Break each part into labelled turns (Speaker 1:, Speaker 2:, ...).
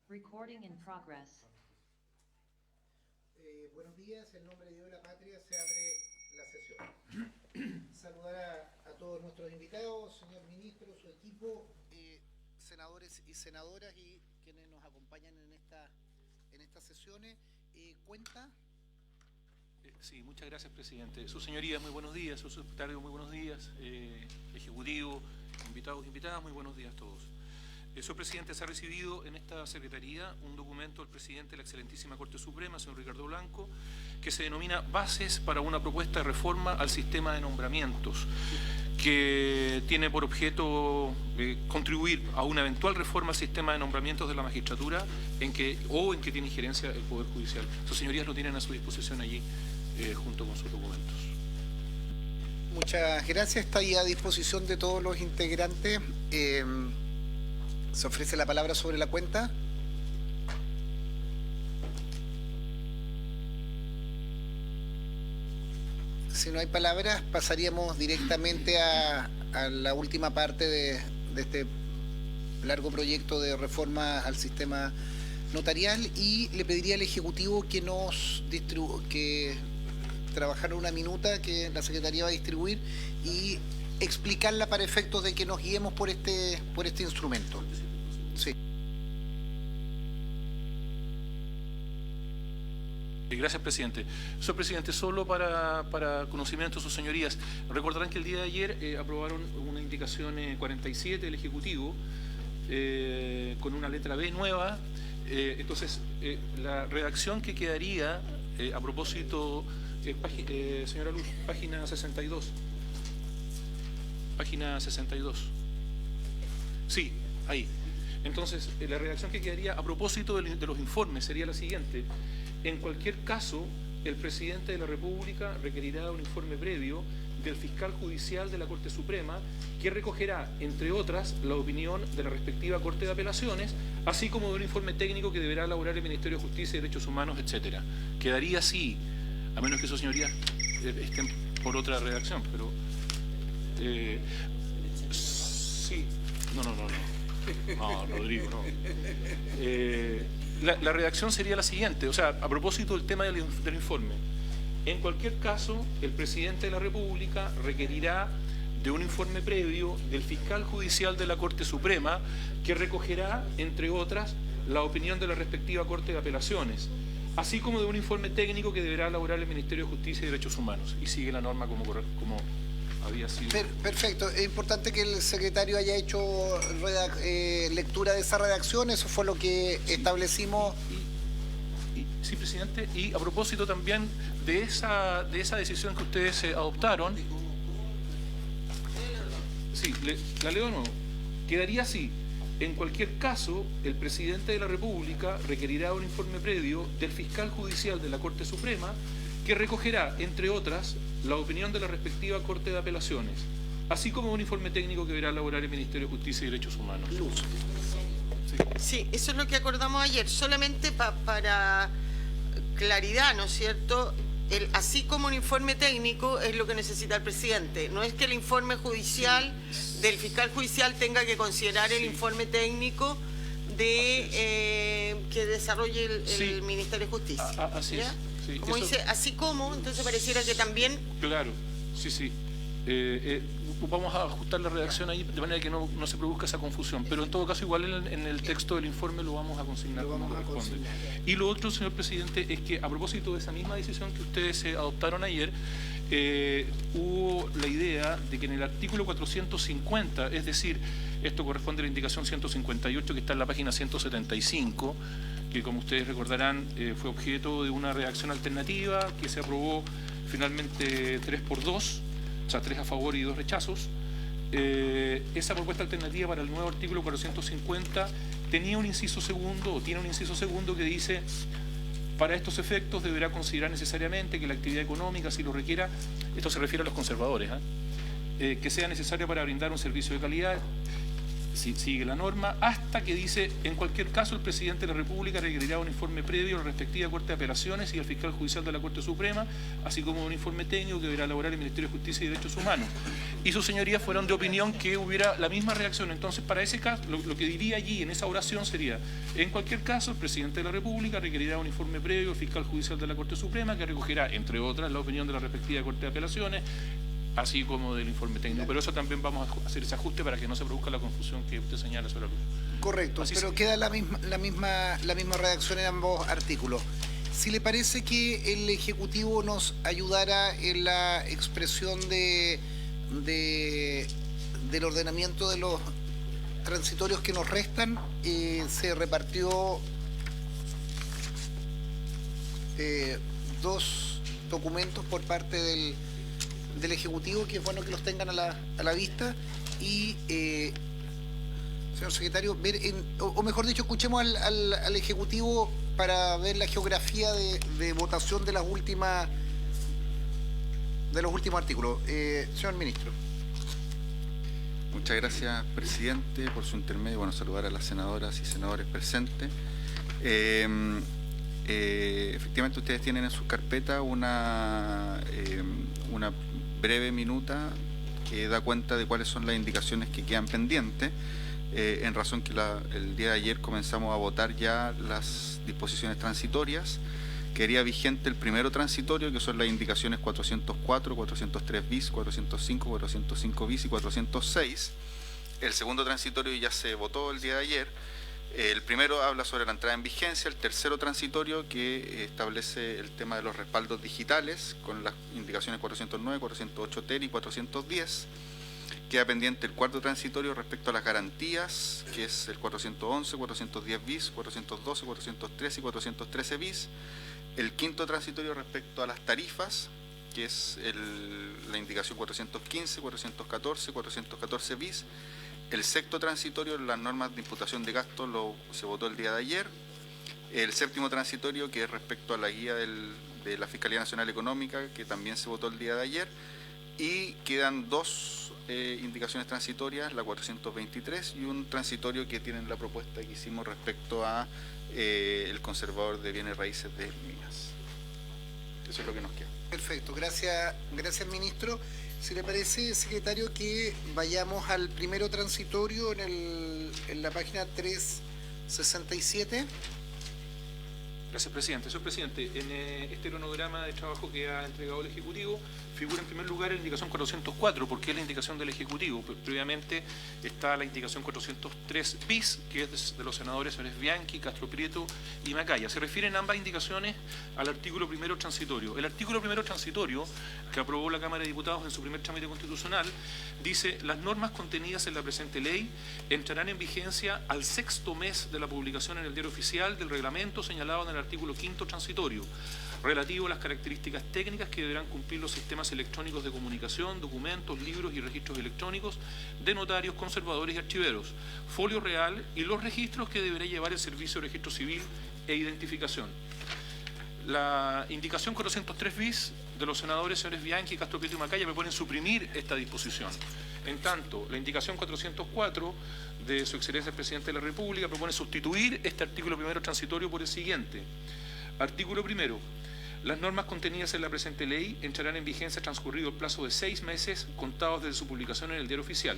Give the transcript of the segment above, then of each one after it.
Speaker 1: Recording in progress.
Speaker 2: Buenos días, en nombre de Dios de la Patria se abre la sesión. Saludar a todos nuestros invitados, señor ministro, su equipo, senadores y senadoras y quienes nos acompañan en estas sesiones. ¿Cuenta?
Speaker 3: Sí, muchas gracias, presidente. Su señoría, muy buenos días. Su secretario, muy buenos días. Ejecutivo, invitados, invitadas, muy buenos días a todos. Señor presidente, se ha recibido en esta secretaría un documento del presidente de la excelentísima Corte Suprema, señor Ricardo Blanco, que se denomina Bases para una propuesta de reforma al sistema de nombramientos, que tiene por objeto contribuir a una eventual reforma al sistema de nombramientos de la magistratura en que tiene injerencia el Poder Judicial. Sus señorías lo tienen a su disposición allí junto con sus documentos.
Speaker 2: Muchas gracias. Está ahí a disposición de todos los integrantes. ¿Se ofrece la palabra sobre la cuenta? Si no hay palabras, pasaríamos directamente a la última parte de este largo proyecto de reforma al sistema notarial, y le pediría al Ejecutivo que trabajara una minuta que la Secretaría va a distribuir y explicarla para efectos de que nos guiemos por este instrumento. Sí.
Speaker 3: Gracias, presidente. Señor presidente, solo para conocimiento de sus señorías, recordarán que el día de ayer aprobaron una indicación 47 del Ejecutivo con una letra B nueva. Entonces, la redacción que quedaría a propósito, señora Luz, página 62. Página 62. Sí, ahí. Entonces, la redacción que quedaría a propósito de los informes sería la siguiente. En cualquier caso, el presidente de la República requerirá un informe previo del fiscal judicial de la Corte Suprema que recogerá, entre otras, la opinión de la respectiva Corte de Apelaciones, así como de un informe técnico que deberá elaborar el Ministerio de Justicia y Derechos Humanos, etcétera. Quedaría así, a menos que sus señorías estén por otra redacción, pero... sí, no, Rodrigo, no. La redacción sería la siguiente, o sea, a propósito del tema del informe. En cualquier caso, el presidente de la República requerirá de un informe previo del fiscal judicial de la Corte Suprema que recogerá, entre otras, la opinión de la respectiva Corte de Apelaciones, así como de un informe técnico que deberá elaborar el Ministerio de Justicia y Derechos Humanos. Y sigue la norma como había sido.
Speaker 2: Perfecto. Es importante que el secretario haya hecho lectura de esa redacción. Eso fue lo que establecimos.
Speaker 3: Sí, presidente. Y a propósito también de esa decisión que ustedes adoptaron. Sí, la leo de nuevo. Quedaría así. En cualquier caso, el presidente de la República requerirá un informe previo del fiscal judicial de la Corte Suprema que recogerá, entre otras, la opinión de la respectiva Corte de Apelaciones, así como un informe técnico que deberá elaborar el Ministerio de Justicia y Derechos Humanos.
Speaker 4: Sí, eso es lo que acordamos ayer. Solamente para claridad, ¿no es cierto? Así como un informe técnico es lo que necesita el presidente. No es que el informe judicial del fiscal judicial tenga que considerar el informe técnico que desarrolle el Ministerio de Justicia.
Speaker 3: Así es. Sí,
Speaker 4: como dice, así como, entonces pareciera que también...
Speaker 3: Claro, sí. Vamos a ajustar la redacción ahí de manera que no se produzca esa confusión, pero en todo caso igual en el texto del informe lo vamos a consignar como corresponde. Y lo otro, señor presidente, es que a propósito de esa misma decisión que ustedes adoptaron ayer, hubo la idea de que en el artículo 450, es decir, esto corresponde a la indicación 158 que está en la página 175, que como ustedes recordarán fue objeto de una redacción alternativa que se aprobó finalmente 3-2, o sea 3 a favor y 2 rechazos. Esa propuesta alternativa para el nuevo artículo 450 tenía un inciso segundo, o tiene un inciso segundo que dice: para estos efectos deberá considerar necesariamente que la actividad económica, si lo requiera, esto se refiere a los conservadores, que sea necesaria para brindar un servicio de calidad, sigue la norma, hasta que dice, en cualquier caso el presidente de la República requerirá un informe previo a la respectiva Corte de Apelaciones y al fiscal judicial de la Corte Suprema, así como un informe técnico que deberá elaborar el Ministerio de Justicia y Derechos Humanos. Y sus señorías fueron de opinión que hubiera la misma reacción. Entonces, para ese caso, lo que diría allí en esa oración sería, en cualquier caso el presidente de la República requerirá un informe previo al fiscal judicial de la Corte Suprema que recogerá, entre otras, la opinión de la respectiva Corte de Apelaciones, así como del informe técnico. Pero eso también vamos a hacer ese ajuste para que no se produzca la confusión que usted señala sobre la luz.
Speaker 2: Correcto,
Speaker 3: Así
Speaker 2: pero queda la misma redacción en ambos artículos. Si le parece que el Ejecutivo nos ayudara en la expresión del ordenamiento de los transitorios que nos restan, se repartió 2 documentos por parte del Ejecutivo, que es bueno que los tengan a la vista, y señor secretario, o mejor dicho, escuchemos al Ejecutivo para ver la geografía de votación de los últimos artículos. Señor ministro.
Speaker 1: Muchas gracias, presidente, por su intermedio. Bueno, saludar a las senadoras y senadores presentes. Efectivamente, ustedes tienen en su carpeta una breve minuta que da cuenta de cuáles son las indicaciones que quedan pendientes, en razón que el día de ayer comenzamos a votar ya las disposiciones transitorias. Quedaría vigente el primero transitorio, que son las indicaciones 404, 403 bis, 405, 405 bis y 406. El segundo transitorio ya se votó el día de ayer. El primero habla sobre la entrada en vigencia, el tercero transitorio que establece el tema de los respaldos digitales con las indicaciones 409, 408 ter y 410. Queda pendiente el cuarto transitorio respecto a las garantías, que es el 411, 410 bis, 412, 413 y 413 bis. El quinto transitorio respecto a las tarifas, que es la indicación 415, 414, 414 bis. El sexto transitorio, las normas de imputación de gastos, se votó el día de ayer. El séptimo transitorio, que es respecto a la guía de la Fiscalía Nacional Económica, que también se votó el día de ayer. Y quedan 2 indicaciones transitorias, la 423 y un transitorio que tienen la propuesta que hicimos respecto a el conservador de bienes raíces de minas. Eso es lo que nos queda.
Speaker 2: Perfecto, gracias ministro. Si le parece, secretario, que vayamos al primero transitorio en la página 367.
Speaker 3: Gracias, presidente. Señor presidente, en este cronograma de trabajo que ha entregado el Ejecutivo figura en primer lugar la indicación 404, porque es la indicación del Ejecutivo. Previamente está la indicación 403 bis, que es de los senadores señores Bianchi, Castro Prieto y Macaya. Se refieren ambas indicaciones al artículo primero transitorio. El artículo primero transitorio, que aprobó la Cámara de Diputados en su primer trámite constitucional, dice: las normas contenidas en la presente ley entrarán en vigencia al 6º mes de la publicación en el Diario Oficial del reglamento señalado en el artículo 5º transitorio, relativo a las características técnicas que deberán cumplir los sistemas electrónicos de comunicación, documentos, libros y registros electrónicos de notarios, conservadores y archiveros, folio real y los registros que deberá llevar el Servicio de Registro Civil e Identificación. La indicación 403 bis de los senadores señores Bianchi, Castro Prieto y Macaya proponen suprimir esta disposición. En tanto, la indicación 404 de su excelencia el presidente de la República propone sustituir este artículo primero transitorio por el siguiente. Artículo primero. Las normas contenidas en la presente ley entrarán en vigencia transcurrido el plazo de 6 meses contados desde su publicación en el Diario Oficial.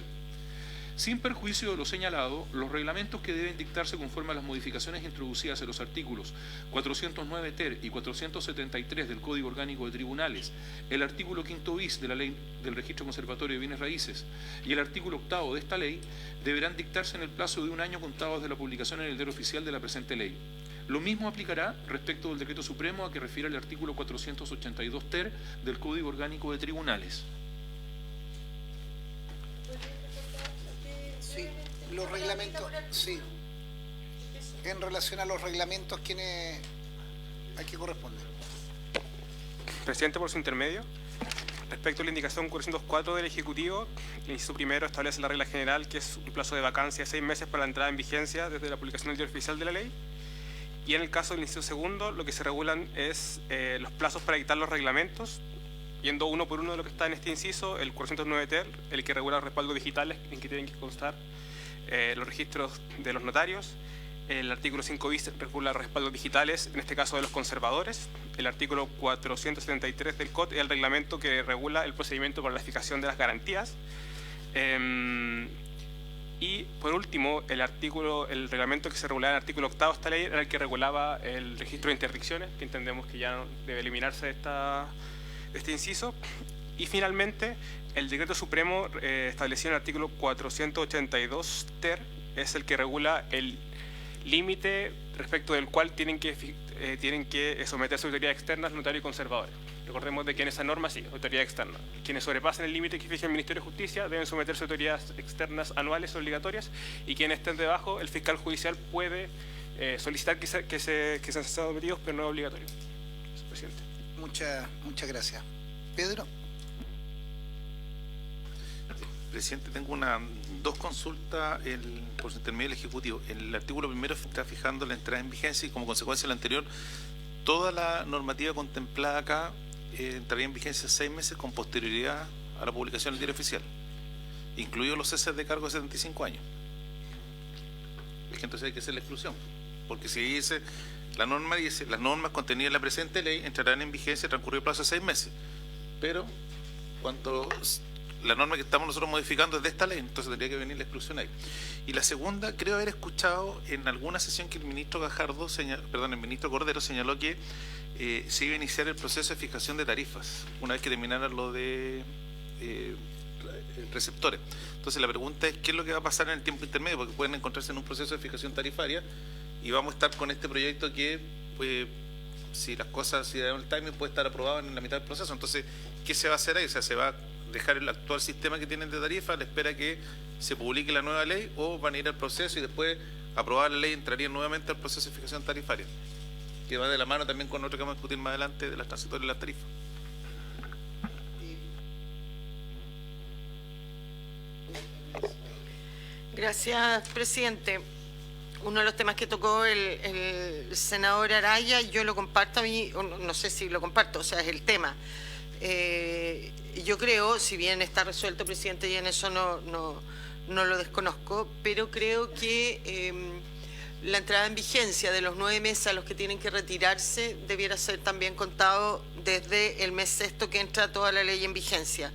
Speaker 3: Sin perjuicio de lo señalado, los reglamentos que deben dictarse conforme a las modificaciones introducidas en los artículos 409 ter y 473 del Código Orgánico de Tribunales, el artículo 5 bis de la Ley del Registro Conservatorio de Bienes Raíces y el artículo 8 de esta ley deberán dictarse en el plazo de 1 año contado desde la publicación en el Diario Oficial de la presente ley. Lo mismo aplicará respecto del Decreto Supremo a que refiere el artículo 482 ter del Código Orgánico de Tribunales.
Speaker 2: Sí, los reglamentos, sí. En relación a los reglamentos, ¿a qué corresponde?
Speaker 5: Presidente, por su intermedio. Respecto a la indicación 404 del Ejecutivo, el inciso primero establece la regla general, que es un plazo de vacancia de 6 meses para la entrada en vigencia desde la publicación del Diario Oficial de la ley. Y en el caso del inciso segundo, lo que se regulan es los plazos para dictar los reglamentos, yendo uno por uno de lo que está en este inciso, el 409 ter, el que regula los respaldos digitales en que tienen que constar los registros de los notarios. El artículo 5 bis regula los respaldos digitales, en este caso de los conservadores. El artículo 473 del COD es el reglamento que regula el procedimiento para la fijación de las garantías. Y por último, el reglamento que se regulaba en el artículo 8 de esta ley era el que regulaba el registro de interdicciones, que entendemos que ya debe eliminarse de este inciso. Y finalmente, el decreto supremo establecido en el artículo 482 ter es el que regula el límite respecto del cual tienen que someterse autoridades externas, notarios y conservadores. Recordemos de que en esa norma sí, autoridad externa. Quienes sobrepasen el límite que fija el Ministerio de Justicia deben someterse a autoridades externas anuales obligatorias, y quienes estén debajo, el fiscal judicial puede solicitar que sean sometidos, pero no es obligatorio. Presidente.
Speaker 2: Muchas gracias. Pedro.
Speaker 6: Presidente, tengo dos consultas por su intermedio del Ejecutivo. El artículo primero está fijando la entrada en vigencia y, como consecuencia de lo anterior, toda la normativa contemplada acá entraría en vigencia 6 meses con posterioridad a la publicación del diario oficial, incluidos los ceses de cargo de 75 años. Es que entonces hay que hacer la exclusión, porque si dice la norma dice las normas contenidas en la presente ley entrarán en vigencia transcurrido el plazo de 6 meses, pero cuando la norma que estamos nosotros modificando es de esta ley, entonces tendría que venir la exclusión ahí. Y la segunda, creo haber escuchado en alguna sesión que el ministro el ministro Cordero señaló que se iba a iniciar el proceso de fijación de tarifas una vez que terminara lo de receptores. Entonces la pregunta es qué es lo que va a pasar en el tiempo intermedio, porque pueden encontrarse en un proceso de fijación tarifaria y vamos a estar con este proyecto que si las cosas, si da el timing, puede estar aprobado en la mitad del proceso. Entonces, ¿qué se va a hacer ahí? O sea, ¿se va a dejar el actual sistema que tienen de tarifa a la espera que se publique la nueva ley, o van a ir al proceso y después aprobada la ley entrarían nuevamente al proceso de fijación tarifaria, que va de la mano también con otro que vamos a discutir más adelante de las transitorias y las tarifas?
Speaker 4: Gracias, presidente. Uno de los temas que tocó el senador Araya, yo lo comparto, a mí, no sé si lo comparto, o sea, es el tema. Yo creo, si bien está resuelto, presidente, y en eso no lo desconozco, pero creo que la entrada en vigencia de los 9 meses a los que tienen que retirarse debiera ser también contado desde el mes sexto que entra toda la ley en vigencia.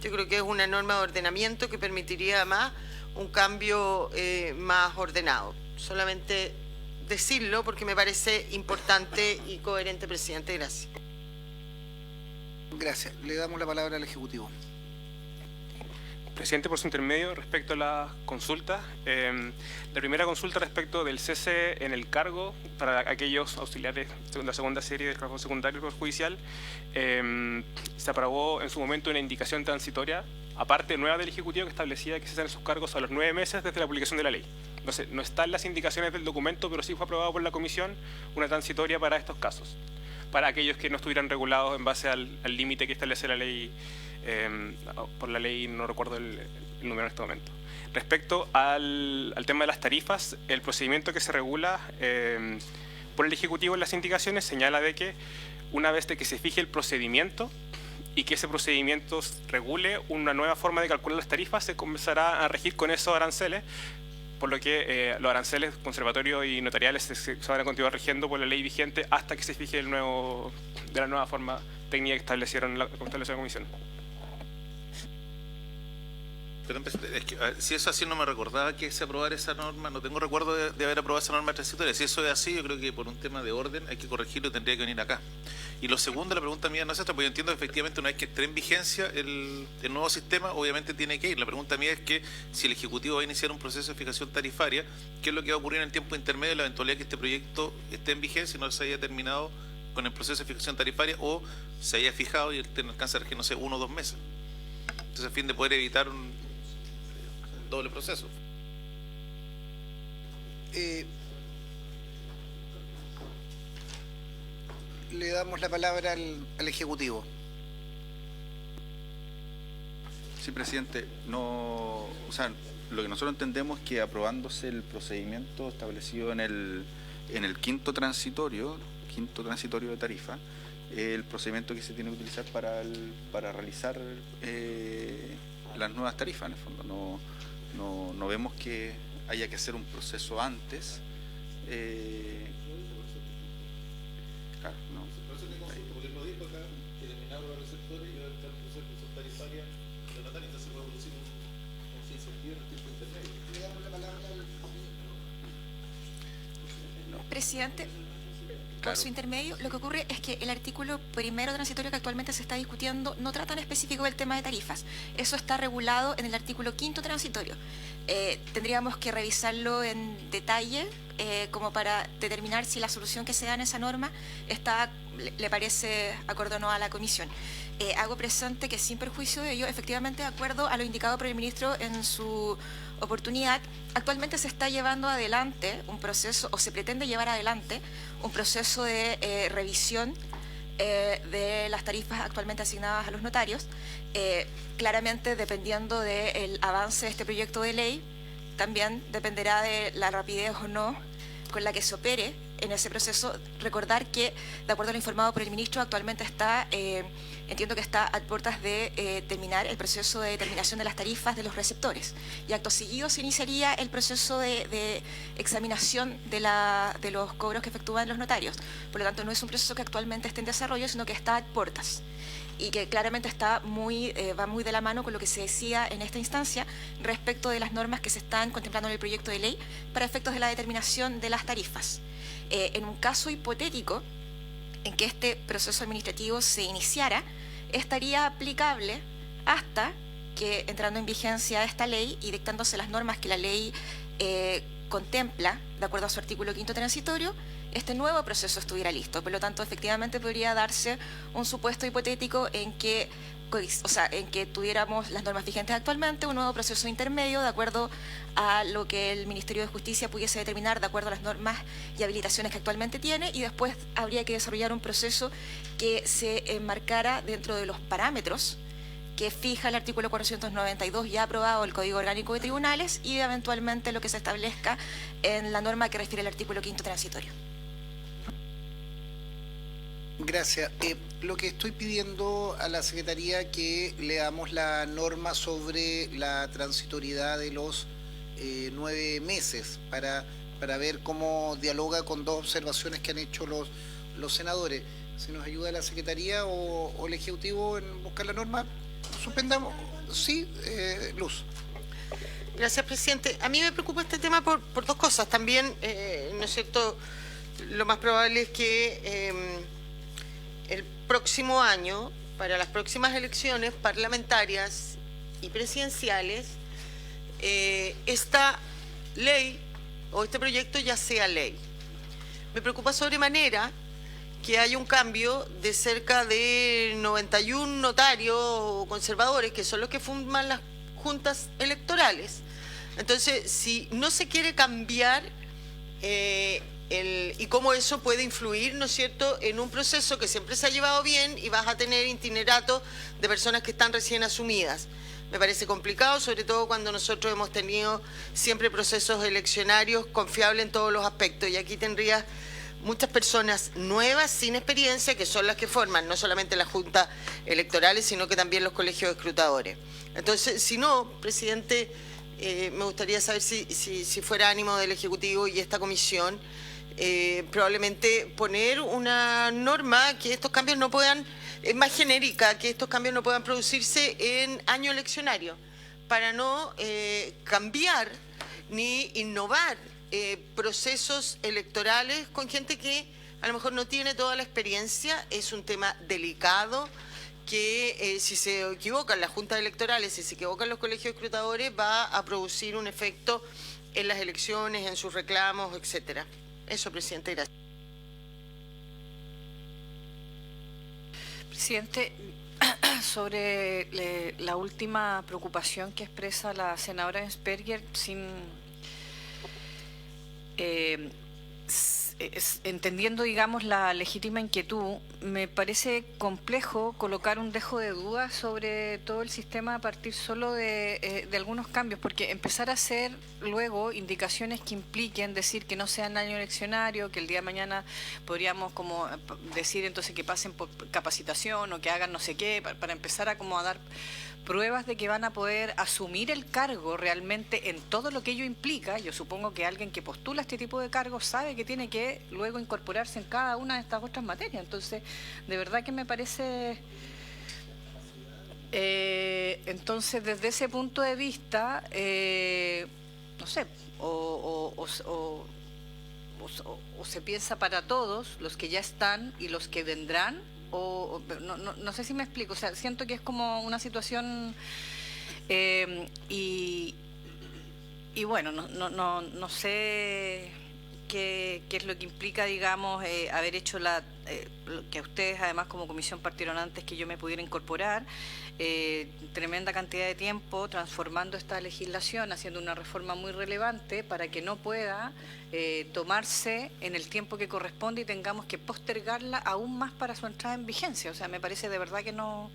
Speaker 4: Yo creo que es una norma de ordenamiento que permitiría además un cambio más ordenado. Solamente decirlo porque me parece importante y coherente, presidente. Gracias.
Speaker 2: Gracias. Le damos la palabra al Ejecutivo.
Speaker 5: Presidente, por su intermedio, respecto a la consulta, la primera consulta respecto del cese en el cargo para aquellos auxiliares de la segunda serie del trabajo secundario judicial, se aprobó en su momento una indicación transitoria, aparte nueva del Ejecutivo, que establecía que cesan sus cargos a los 9 meses desde la publicación de la ley. Entonces, no están las indicaciones del documento, pero sí fue aprobado por la Comisión una transitoria para estos casos, para aquellos que no estuvieran regulados en base al límite que establece la ley, por la ley, no recuerdo el número en este momento. Respecto al tema de las tarifas, el procedimiento que se regula por el Ejecutivo en las indicaciones señala de que una vez de que se fije el procedimiento y que ese procedimiento regule una nueva forma de calcular las tarifas, se comenzará a regir con esos aranceles, por lo que los aranceles conservatorios y notariales se van a continuar rigiendo por la ley vigente hasta que se fije la nueva forma técnica que estableció la Comisión.
Speaker 6: Pero es que, si eso así, no me recordaba que se aprobara esa norma, no tengo recuerdo de haber aprobado esa norma transitoria. Si eso es así, yo creo que por un tema de orden hay que corregirlo y tendría que venir acá. Y lo segundo, la pregunta mía no es esta, porque yo entiendo que efectivamente una vez que esté en vigencia el nuevo sistema, obviamente tiene que ir. La pregunta mía es que si el Ejecutivo va a iniciar un proceso de fijación tarifaria, ¿qué es lo que va a ocurrir en el tiempo intermedio, la eventualidad que este proyecto esté en vigencia y no se haya terminado con el proceso de fijación tarifaria, o se haya fijado y el alcance a regir, no sé, 1 o 2 meses? Entonces, a fin de poder evitar un doble proceso.
Speaker 2: Le damos la palabra al Ejecutivo.
Speaker 1: Sí, presidente. Lo que nosotros entendemos es que aprobándose el procedimiento establecido en el quinto transitorio de tarifa, el procedimiento que se tiene que utilizar para realizar las nuevas tarifas, en el fondo. No vemos que haya que hacer un proceso antes. Claro, no.
Speaker 7: Presidente, por
Speaker 1: Claro.
Speaker 7: su intermedio, lo que ocurre es que el artículo primero transitorio que actualmente se está discutiendo no trata en específico del tema de tarifas. Eso está regulado en el artículo quinto transitorio. Tendríamos que revisarlo en detalle como para determinar si la solución que se da en esa norma le parece acorde o no a la comisión. Hago presente que sin perjuicio de ello, efectivamente, de acuerdo a lo indicado por el ministro en su oportunidad, actualmente se está llevando adelante un proceso, o se pretende llevar adelante un proceso de revisión de las tarifas actualmente asignadas a los notarios. Claramente, dependiendo del avance de este proyecto de ley, también dependerá de la rapidez o no con la que se opere en ese proceso. Recordar que, de acuerdo a lo informado por el ministro, actualmente entiendo que está a puertas de terminar el proceso de determinación de las tarifas de los receptores. Y acto seguido se iniciaría el proceso de examinación de los cobros que efectúan los notarios. Por lo tanto, no es un proceso que actualmente esté en desarrollo, sino que está a puertas. Y que claramente va muy de la mano con lo que se decía en esta instancia respecto de las normas que se están contemplando en el proyecto de ley para efectos de la determinación de las tarifas. En un caso hipotético en que este proceso administrativo se iniciara, estaría aplicable hasta que, entrando en vigencia esta ley y dictándose las normas que la ley contempla, de acuerdo a su artículo quinto transitorio, este nuevo proceso estuviera listo. Por lo tanto, efectivamente podría darse un supuesto hipotético en que tuviéramos las normas vigentes actualmente, un nuevo proceso intermedio de acuerdo a lo que el Ministerio de Justicia pudiese determinar de acuerdo a las normas y habilitaciones que actualmente tiene, y después habría que desarrollar un proceso que se enmarcara dentro de los parámetros que fija el artículo 492 ya aprobado del Código Orgánico de Tribunales y eventualmente lo que se establezca en la norma que refiere al artículo quinto transitorio.
Speaker 2: Gracias. Lo que estoy pidiendo a la Secretaría que leamos la norma sobre la transitoriedad de los 9 meses para ver cómo dialoga con dos observaciones que han hecho los senadores. Si nos ayuda la Secretaría o el Ejecutivo en buscar la norma, suspendamos. Sí, Luz.
Speaker 4: Gracias, presidente. A mí me preocupa este tema por dos cosas. También, ¿no es cierto?, lo más probable es que el próximo año, para las próximas elecciones parlamentarias y presidenciales, esta ley o este proyecto ya sea ley. Me preocupa sobremanera que haya un cambio de cerca de 91 notarios o conservadores, que son los que forman las juntas electorales. Entonces, si no se quiere cambiar y cómo eso puede influir, ¿no es cierto?, en un proceso que siempre se ha llevado bien y vas a tener itineratos de personas que están recién asumidas. Me parece complicado, sobre todo cuando nosotros hemos tenido siempre procesos eleccionarios confiables en todos los aspectos. Y aquí tendrías muchas personas nuevas, sin experiencia, que son las que forman no solamente las juntas electorales, sino que también los colegios escrutadores. Entonces, si no, presidente, me gustaría saber si fuera ánimo del Ejecutivo y esta comisión, probablemente poner una norma que estos cambios no puedan, más genérica, que estos cambios no puedan producirse en año eleccionario, para no cambiar ni innovar procesos electorales con gente que a lo mejor no tiene toda la experiencia. Es un tema delicado que si se equivocan las juntas electorales, si se equivocan los colegios escrutadores, va a producir un efecto en las elecciones, en sus reclamos, etcétera. Eso, presidente, gracias.
Speaker 8: Presidente, sobre la última preocupación que expresa la senadora Ensperger, entendiendo, digamos, la legítima inquietud, me parece complejo colocar un dejo de duda sobre todo el sistema a partir solo de algunos cambios, porque empezar a hacer luego indicaciones que impliquen decir que no sean año eleccionario, que el día de mañana podríamos como decir entonces que pasen por capacitación o que hagan no sé qué, para empezar a como a dar pruebas de que van a poder asumir el cargo realmente en todo lo que ello implica. Yo supongo que alguien que postula este tipo de cargos sabe que tiene que luego incorporarse en cada una de estas otras materias. Entonces, de verdad que me parece... entonces, desde ese punto de vista, no sé, o se piensa para todos, los que ya están y los que vendrán, no sé si me explico, o sea, siento que es como una situación y bueno, no sé qué es lo que implica, digamos, haber hecho que ustedes además como comisión partieron antes que yo me pudiera incorporar, tremenda cantidad de tiempo transformando esta legislación, haciendo una reforma muy relevante para que no pueda tomarse en el tiempo que corresponde y tengamos que postergarla aún más para su entrada en vigencia. O sea, me parece de verdad que no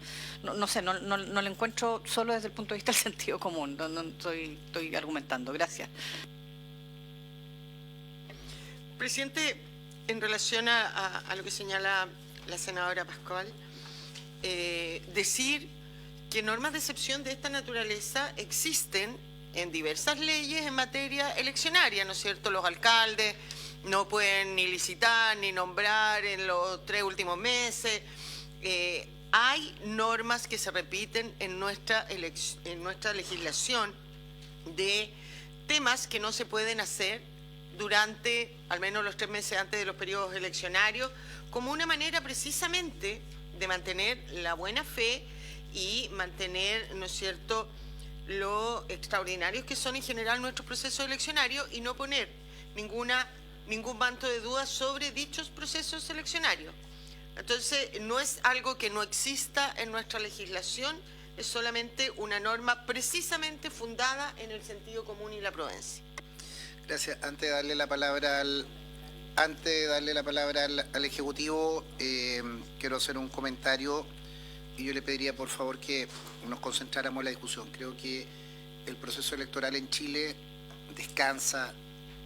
Speaker 8: sé, no lo encuentro solo desde el punto de vista del sentido común, no estoy argumentando. Gracias.
Speaker 4: Presidente, en relación a lo que señala la senadora Pascual, decir que normas de excepción de esta naturaleza existen en diversas leyes en materia eleccionaria, ¿no es cierto? Los alcaldes no pueden ni licitar ni nombrar en los 3 últimos meses. Hay normas que se repiten en nuestra legislación de temas que no se pueden hacer durante al menos los 3 meses antes de los periodos eleccionarios, como una manera precisamente de mantener la buena fe y mantener, ¿no es cierto?, lo extraordinarios que son en general nuestros procesos eleccionarios y no poner ningún manto de dudas sobre dichos procesos eleccionarios. Entonces, no es algo que no exista en nuestra legislación, es solamente una norma precisamente fundada en el sentido común y la prudencia.
Speaker 2: Gracias. Antes de darle la palabra al Ejecutivo, quiero hacer un comentario y yo le pediría por favor que nos concentráramos en la discusión. Creo que el proceso electoral en Chile descansa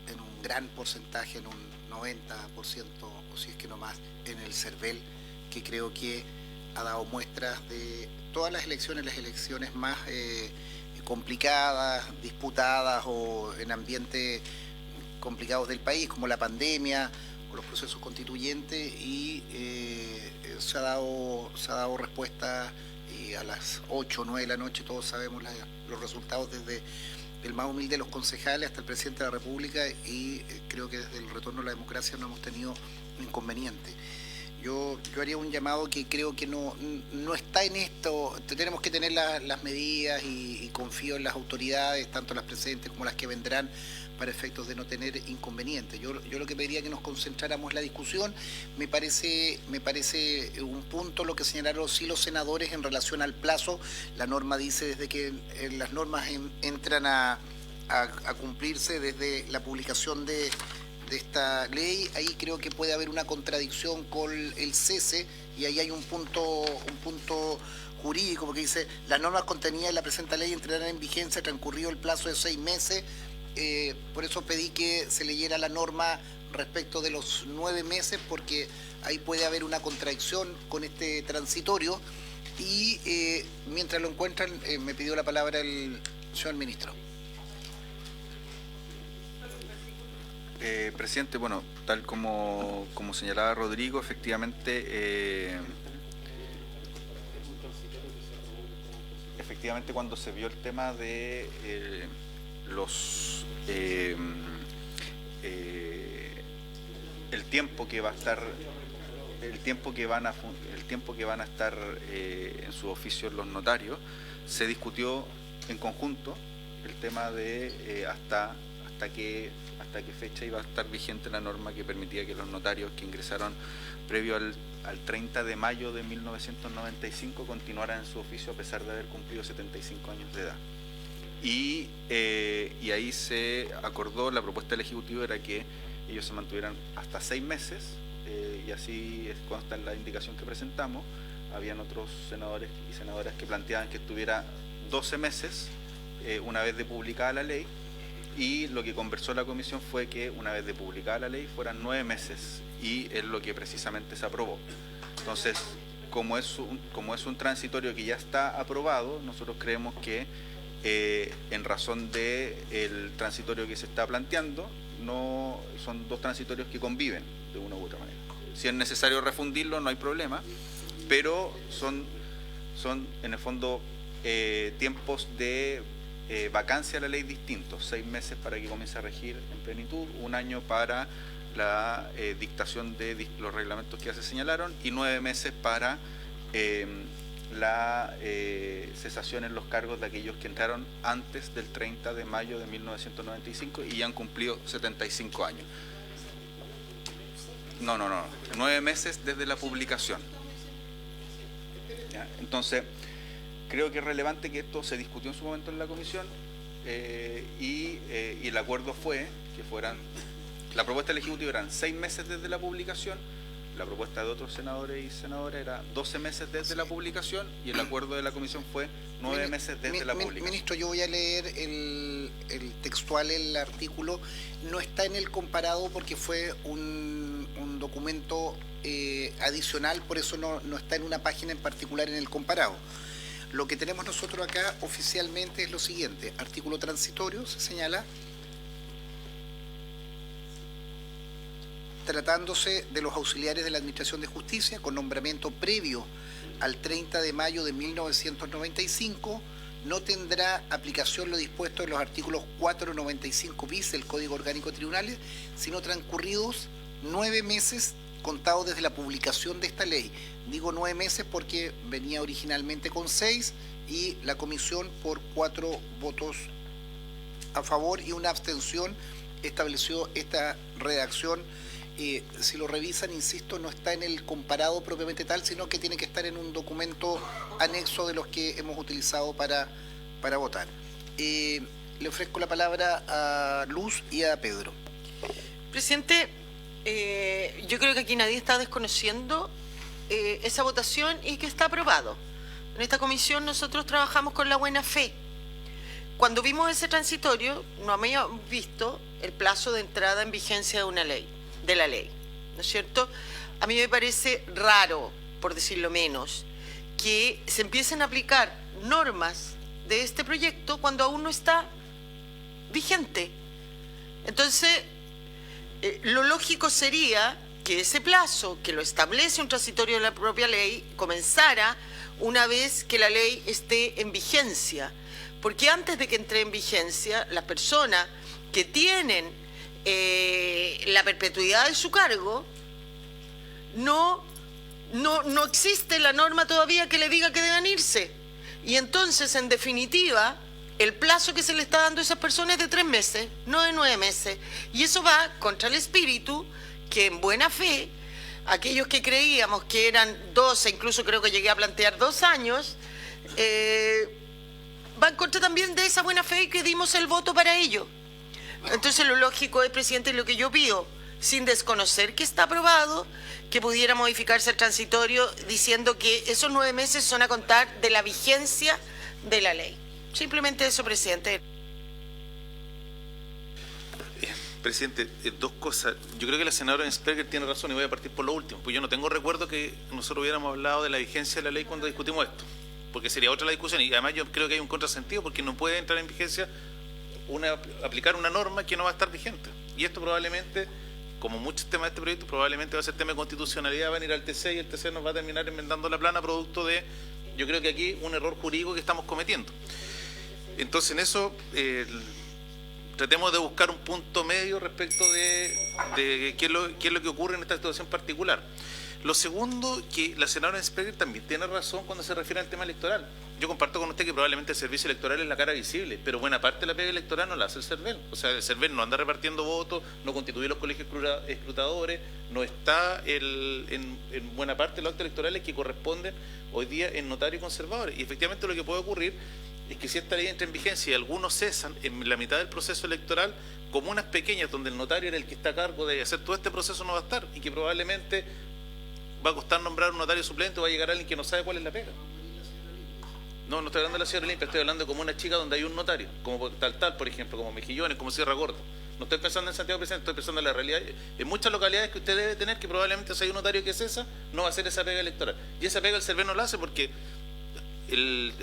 Speaker 2: en un gran porcentaje, en un 90%, o si es que no más, en el CERVEL, que creo que ha dado muestras de todas las elecciones más complicadas, disputadas o en ambientes complicados del país, como la pandemia o los procesos constituyentes, y se ha dado respuesta a las 8 o 9 de la noche. Todos sabemos los resultados, desde el más humilde de los concejales hasta el presidente de la República, y creo que desde el retorno a la democracia no hemos tenido inconveniente. Yo haría un llamado que creo que no está en esto. Tenemos que tener las medidas y confío en las autoridades, tanto las presentes como las que vendrán, para efectos de no tener inconvenientes. Yo lo que pediría que nos concentráramos en la discusión. Me parece un punto lo que señalaron sí los senadores en relación al plazo. La norma dice desde que las normas entran a cumplirse desde la publicación de esta ley. Ahí creo que puede haber una contradicción con el cese, y ahí hay un punto jurídico, porque dice: las normas contenidas en la presente ley entrarán en vigencia transcurrido el plazo de 6 meses. Por eso pedí que se leyera la norma respecto de los 9 meses, porque ahí puede haber una contradicción con este transitorio. Y mientras lo encuentran, me pidió la palabra el señor ministro.
Speaker 1: Presidente, bueno, tal como señalaba Rodrigo, efectivamente cuando se vio el tema de el tiempo que va a estar, el tiempo que van a estar en su oficio los notarios, se discutió en conjunto el tema de hasta qué fecha iba a estar vigente la norma que permitía que los notarios que ingresaron previo al 30 de mayo de 1995 continuaran en su oficio a pesar de haber cumplido 75 años de edad. Y ahí se acordó, la propuesta del Ejecutivo era que ellos se mantuvieran hasta 6 meses, y así consta en la indicación que presentamos. Habían otros senadores y senadoras que planteaban que estuviera 12 meses una vez de publicada la ley, y lo que conversó la comisión fue que una vez de publicada la ley fueran 9 meses, y es lo que precisamente se aprobó. Entonces, como es un transitorio que ya está aprobado, nosotros creemos que en razón del transitorio que se está planteando, no son dos transitorios que conviven de una u otra manera. Si es necesario refundirlo, no hay problema, pero son en el fondo tiempos de vacancia de la ley distintos: 6 meses para que comience a regir en plenitud, 1 año para la dictación de los reglamentos que ya se señalaron y 9 meses para la cesación en los cargos de aquellos que entraron antes del 30 de mayo de 1995 y ya han cumplido 75 años. No, 9 meses desde la publicación. ¿Ya? Entonces, creo que es relevante que esto se discutió en su momento en la comisión y el acuerdo fue que fueran, la propuesta del Ejecutivo eran 6 meses desde la publicación, la propuesta de otros senadores y senadoras era 12 meses desde la publicación y el acuerdo de la comisión fue 9 meses desde la publicación.
Speaker 2: Ministro, yo voy a leer el textual, el artículo. No está en el comparado porque fue un documento adicional, por eso no está en una página en particular en el comparado. Lo que tenemos nosotros acá oficialmente es lo siguiente: artículo transitorio, se señala, tratándose de los auxiliares de la Administración de Justicia con nombramiento previo al 30 de mayo de 1995, no tendrá aplicación lo dispuesto en los artículos 495 bis del Código Orgánico de Tribunales, sino transcurridos 9 meses contados desde la publicación de esta ley. Digo 9 meses porque venía originalmente con 6 y la comisión, por 4 votos a favor y una abstención, estableció esta redacción. Si lo revisan, insisto, no está en el comparado propiamente tal, sino que tiene que estar en un documento anexo de los que hemos utilizado para votar. Le ofrezco la palabra a Luz y a Pedro.
Speaker 4: Presidente, yo creo que aquí nadie está desconociendo esa votación y que está aprobado. En esta comisión nosotros trabajamos con la buena fe. Cuando vimos ese transitorio, no habíamos visto el plazo de entrada en vigencia de la ley, ¿no es cierto? A mí me parece raro, por decirlo menos, que se empiecen a aplicar normas de este proyecto cuando aún no está vigente. Entonces, lo lógico sería que ese plazo, que lo establece un transitorio de la propia ley, comenzara una vez que la ley esté en vigencia. Porque antes de que entre en vigencia, las personas que tienen la perpetuidad de su cargo, no existe la norma todavía que le diga que deben irse. Y entonces, en definitiva, el plazo que se le está dando a esas personas es de 3 meses, no de 9 meses. Y eso va contra el espíritu que, en buena fe, aquellos que creíamos que eran 12, incluso creo que llegué a plantear 2 años, va en contra también de esa buena fe y que dimos el voto para ello. Entonces, lo lógico es, presidente, lo que yo pido, sin desconocer que está aprobado, que pudiera modificarse el transitorio diciendo que esos 9 meses son a contar de la vigencia de la ley. Simplemente eso, presidente.
Speaker 6: Presidente, 2 cosas. Yo creo que la senadora Ensperger tiene razón y voy a partir por lo último, pues yo no tengo recuerdo que nosotros hubiéramos hablado de la vigencia de la ley cuando discutimos esto, porque sería otra la discusión y además yo creo que hay un contrasentido porque no puede entrar en vigencia aplicar una norma que no va a estar vigente. Y esto probablemente, como muchos temas de este proyecto, probablemente va a ser tema de constitucionalidad, van a ir al TC y el TC nos va a terminar enmendando la plana producto de, yo creo que aquí, un error jurídico que estamos cometiendo. Entonces, en eso, tratemos de buscar un punto medio respecto de qué es lo que ocurre en esta situación particular. Lo segundo, que la senadora Ensperger también tiene razón cuando se refiere al tema electoral. Yo comparto con usted que probablemente el servicio electoral es la cara visible, pero buena parte de la pega electoral no la hace el CERVEL. O sea, el CERVEL no anda repartiendo votos, no constituye los colegios escrutadores, no está en buena parte de los actos electorales que corresponden hoy día en notarios y conservadores. Y efectivamente lo que puede ocurrir es que si esta ley entra en vigencia y algunos cesan en la mitad del proceso electoral, comunas pequeñas donde el notario era el que está a cargo de hacer todo este proceso no va a estar y que probablemente va a costar nombrar un notario suplente o va a llegar alguien que no sabe cuál es la pega. No estoy hablando de la Sierra Limpia, estoy hablando de como una chica donde hay un notario, como tal, por ejemplo, como Mejillones, como Sierra Gorda. No estoy pensando en Santiago, presidente, estoy pensando en la realidad. En muchas localidades que usted debe tener, que probablemente si hay un notario que cesa, no va a hacer esa pega electoral. Y esa pega el CERVEL no la hace porque,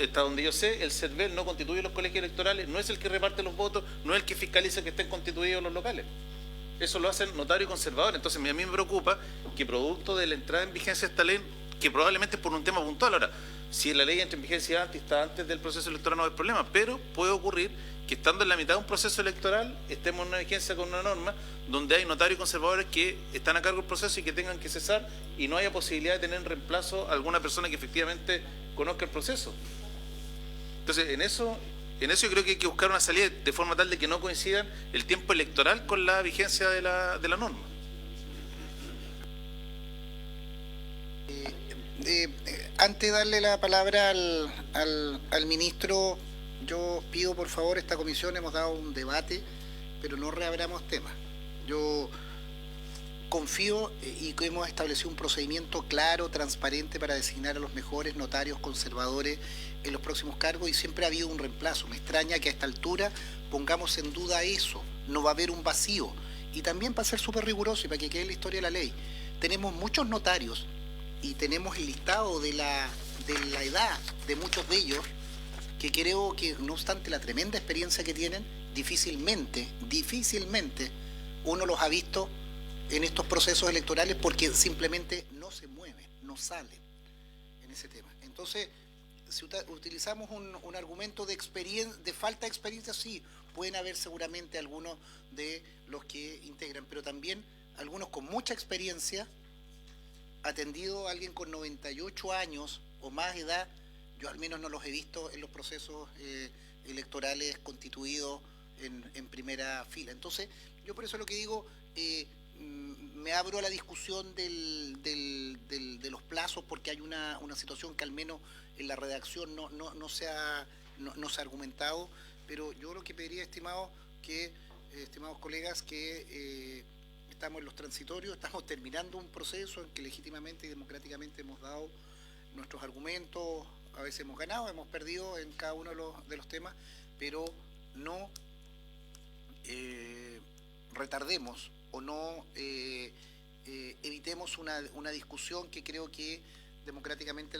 Speaker 6: hasta donde yo sé, el CERVEL no constituye los colegios electorales, no es el que reparte los votos, no es el que fiscaliza que estén constituidos los locales. Eso lo hacen notario y conservador. Entonces a mí me preocupa que producto de la entrada en vigencia de esta ley, que probablemente es por un tema puntual. Ahora, si la ley entra en vigencia antes, está antes del proceso electoral, no hay problema, pero puede ocurrir que estando en la mitad de un proceso electoral estemos en una vigencia con una norma donde hay notarios y conservadores que están a cargo del proceso y que tengan que cesar y no haya posibilidad de tener en reemplazo a alguna persona que efectivamente conozca el proceso. Entonces, en eso yo creo que hay que buscar una salida de forma tal de que no coincidan el tiempo electoral con la vigencia de la norma.
Speaker 2: Antes de darle la palabra al ministro, yo pido por favor, esta comisión hemos dado un debate, pero no reabramos temas. Yo confío y que hemos establecido un procedimiento claro, transparente para designar a los mejores notarios conservadores en los próximos cargos y siempre ha habido un reemplazo. Me extraña que a esta altura pongamos en duda eso, no va a haber un vacío. Y también para ser súper riguroso y para que quede en la historia de la ley, tenemos muchos notarios y tenemos el listado de la edad de muchos de ellos que creo que no obstante la tremenda experiencia que tienen, difícilmente uno los ha visto en estos procesos electorales porque simplemente no se mueven, no salen en ese tema. Entonces, si utilizamos un argumento de falta de experiencia, sí, pueden haber seguramente algunos de los que integran, pero también algunos con mucha experiencia, atendido a alguien con 98 años o más edad, yo al menos no los he visto en los procesos electorales constituidos en primera fila. Entonces, yo por eso lo que digo, me abro a la discusión de los plazos, porque hay una situación que al menos en la redacción no se ha argumentado, pero yo lo que pediría, estimados colegas, que estamos en los transitorios, estamos terminando un proceso en que legítimamente y democráticamente hemos dado nuestros argumentos, a veces hemos ganado, hemos perdido en cada uno de los temas, pero no retardemos o no evitemos una discusión que creo que democráticamente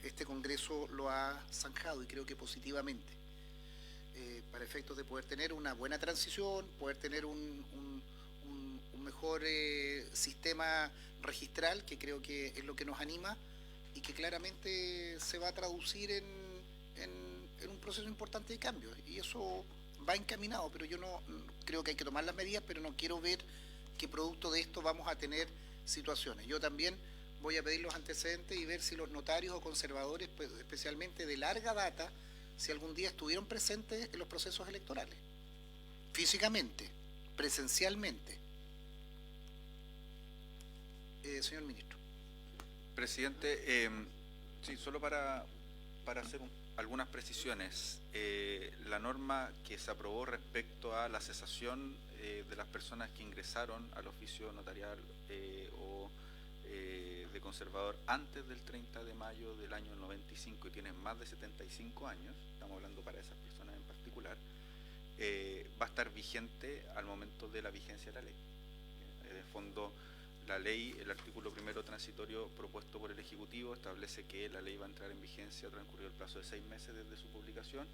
Speaker 2: este Congreso lo ha zanjado y creo que positivamente, para efectos de poder tener una buena transición, poder tener un mejor sistema registral, que creo que es lo que nos anima y que claramente se va a traducir en un proceso importante de cambio, y eso va encaminado, pero yo no creo que hay que tomar las medidas, pero no quiero ver que producto de esto vamos a tener situaciones. Yo también voy a pedir los antecedentes y ver si los notarios o conservadores, pues, especialmente de larga data, si algún día estuvieron presentes en los procesos electorales, físicamente, presencialmente. Señor ministro.
Speaker 1: Presidente, sí, solo para hacer algunas precisiones. La norma que se aprobó respecto a la cesación de las personas que ingresaron al oficio notarial o de conservador antes del 30 de mayo del año 95 y tienen más de 75 años, estamos hablando para esas personas en particular, va a estar vigente al momento de la vigencia de la ley. En el fondo, la ley, el artículo primero transitorio propuesto por el Ejecutivo establece que la ley va a entrar en vigencia transcurrido el plazo de 6 meses desde su publicación,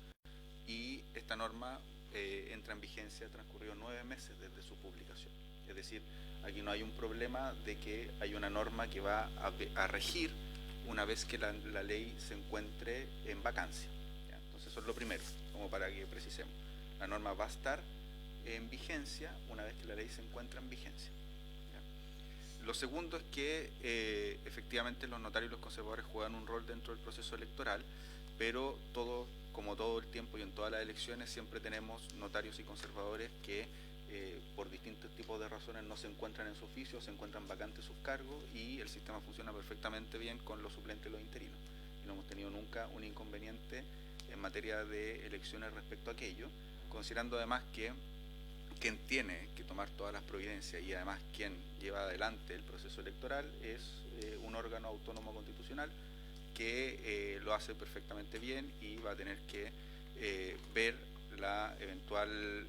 Speaker 1: y esta norma entra en vigencia transcurrido 9 meses desde su publicación. Es decir, aquí no hay un problema de que hay una norma que va a regir una vez que la ley se encuentre en vacancia. ¿Ya? Entonces eso es lo primero, como para que precisemos. La norma va a estar en vigencia una vez que la ley se encuentra en vigencia. Lo segundo es que efectivamente los notarios y los conservadores juegan un rol dentro del proceso electoral, pero como todo el tiempo y en todas las elecciones siempre tenemos notarios y conservadores que por distintos tipos de razones no se encuentran en su oficio, se encuentran vacantes sus cargos, y el sistema funciona perfectamente bien con los suplentes y los interinos. Y no hemos tenido nunca un inconveniente en materia de elecciones respecto a aquello, considerando además que quien tiene que tomar todas las providencias y además quien lleva adelante el proceso electoral es un órgano autónomo constitucional que lo hace perfectamente bien y va a tener que ver la eventual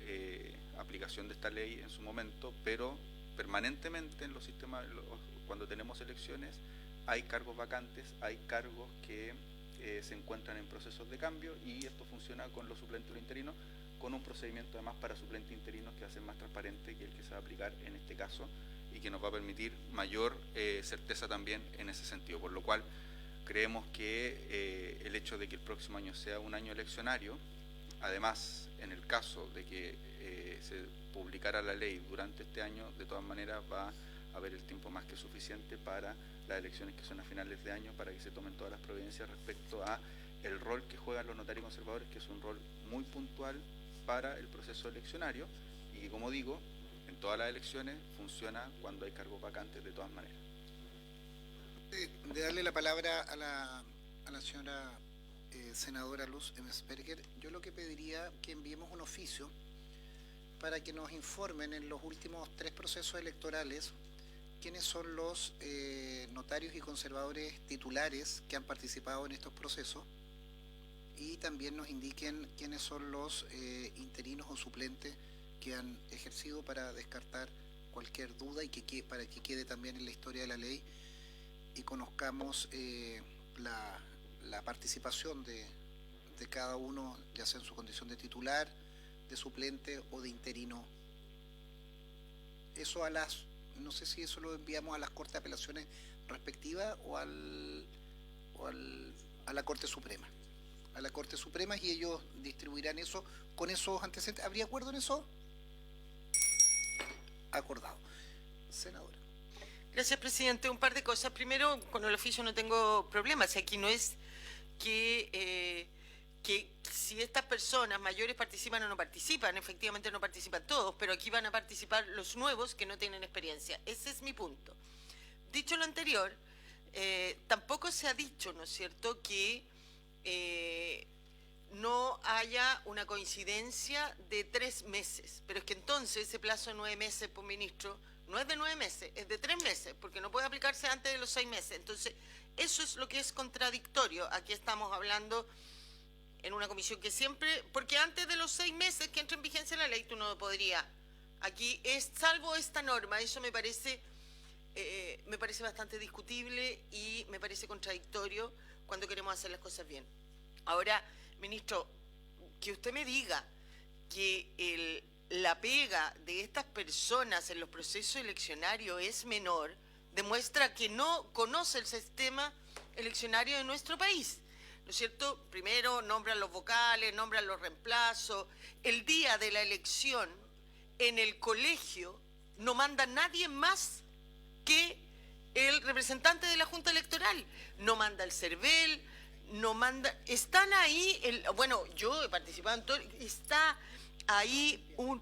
Speaker 1: aplicación de esta ley en su momento, pero permanentemente en los sistemas, cuando tenemos elecciones, hay cargos vacantes, hay cargos que se encuentran en procesos de cambio, y esto funciona con los suplentes o los interinos, con un procedimiento además para suplentes interinos que va a ser más transparente que el que se va a aplicar en este caso, y que nos va a permitir mayor certeza también en ese sentido, por lo cual creemos que el hecho de que el próximo año sea un año eleccionario, además en el caso de que se publicara la ley durante este año, de todas maneras va a haber el tiempo más que suficiente para las elecciones que son a finales de año, para que se tomen todas las providencias respecto a el rol que juegan los notarios conservadores, que es un rol muy puntual para el proceso eleccionario, y que, como digo, en todas las elecciones funciona cuando hay cargos vacantes de todas maneras.
Speaker 2: De darle la palabra a la señora senadora Luz Emsberger, yo lo que pediría que enviemos un oficio para que nos informen en los últimos 3 procesos electorales quiénes son los notarios y conservadores titulares que han participado en estos procesos, y también nos indiquen quiénes son los interinos o suplentes que han ejercido, para descartar cualquier duda y para que quede también en la historia de la ley y conozcamos la participación de cada uno, ya sea en su condición de titular, de suplente o de interino. Eso no sé si eso lo enviamos a las Cortes de Apelaciones respectivas o a la Corte Suprema. A la Corte Suprema, y ellos distribuirán eso con esos antecedentes. ¿Habría acuerdo en eso? Acordado. Senadora.
Speaker 4: Gracias, presidente. Un par de cosas. Primero, con el oficio no tengo problemas. Aquí no es que si estas personas mayores participan o no participan, efectivamente no participan todos, pero aquí van a participar los nuevos que no tienen experiencia. Ese es mi punto. Dicho lo anterior, tampoco se ha dicho, ¿no es cierto?, que no haya una coincidencia de 3 meses, pero es que entonces ese plazo de 9 meses, pues, ministro, no es de 9 meses, es de 3 meses, porque no puede aplicarse antes de los 6 meses. Entonces, eso es lo que es contradictorio. Aquí estamos hablando en una comisión que siempre, porque antes de los 6 meses que entra en vigencia la ley, tú no podrías. Aquí es, salvo esta norma, eso me parece bastante discutible y me parece contradictorio cuando queremos hacer las cosas bien. Ahora, ministro, que usted me diga que la pega de estas personas en los procesos eleccionarios es menor, demuestra que no conoce el sistema eleccionario de nuestro país, ¿no es cierto? Primero nombran los vocales, nombran los reemplazos. El día de la elección, en el colegio, no manda nadie más que el representante de la Junta Electoral. No manda el CERVEL, no manda... Están ahí, bueno, yo he participado en todo, está ahí un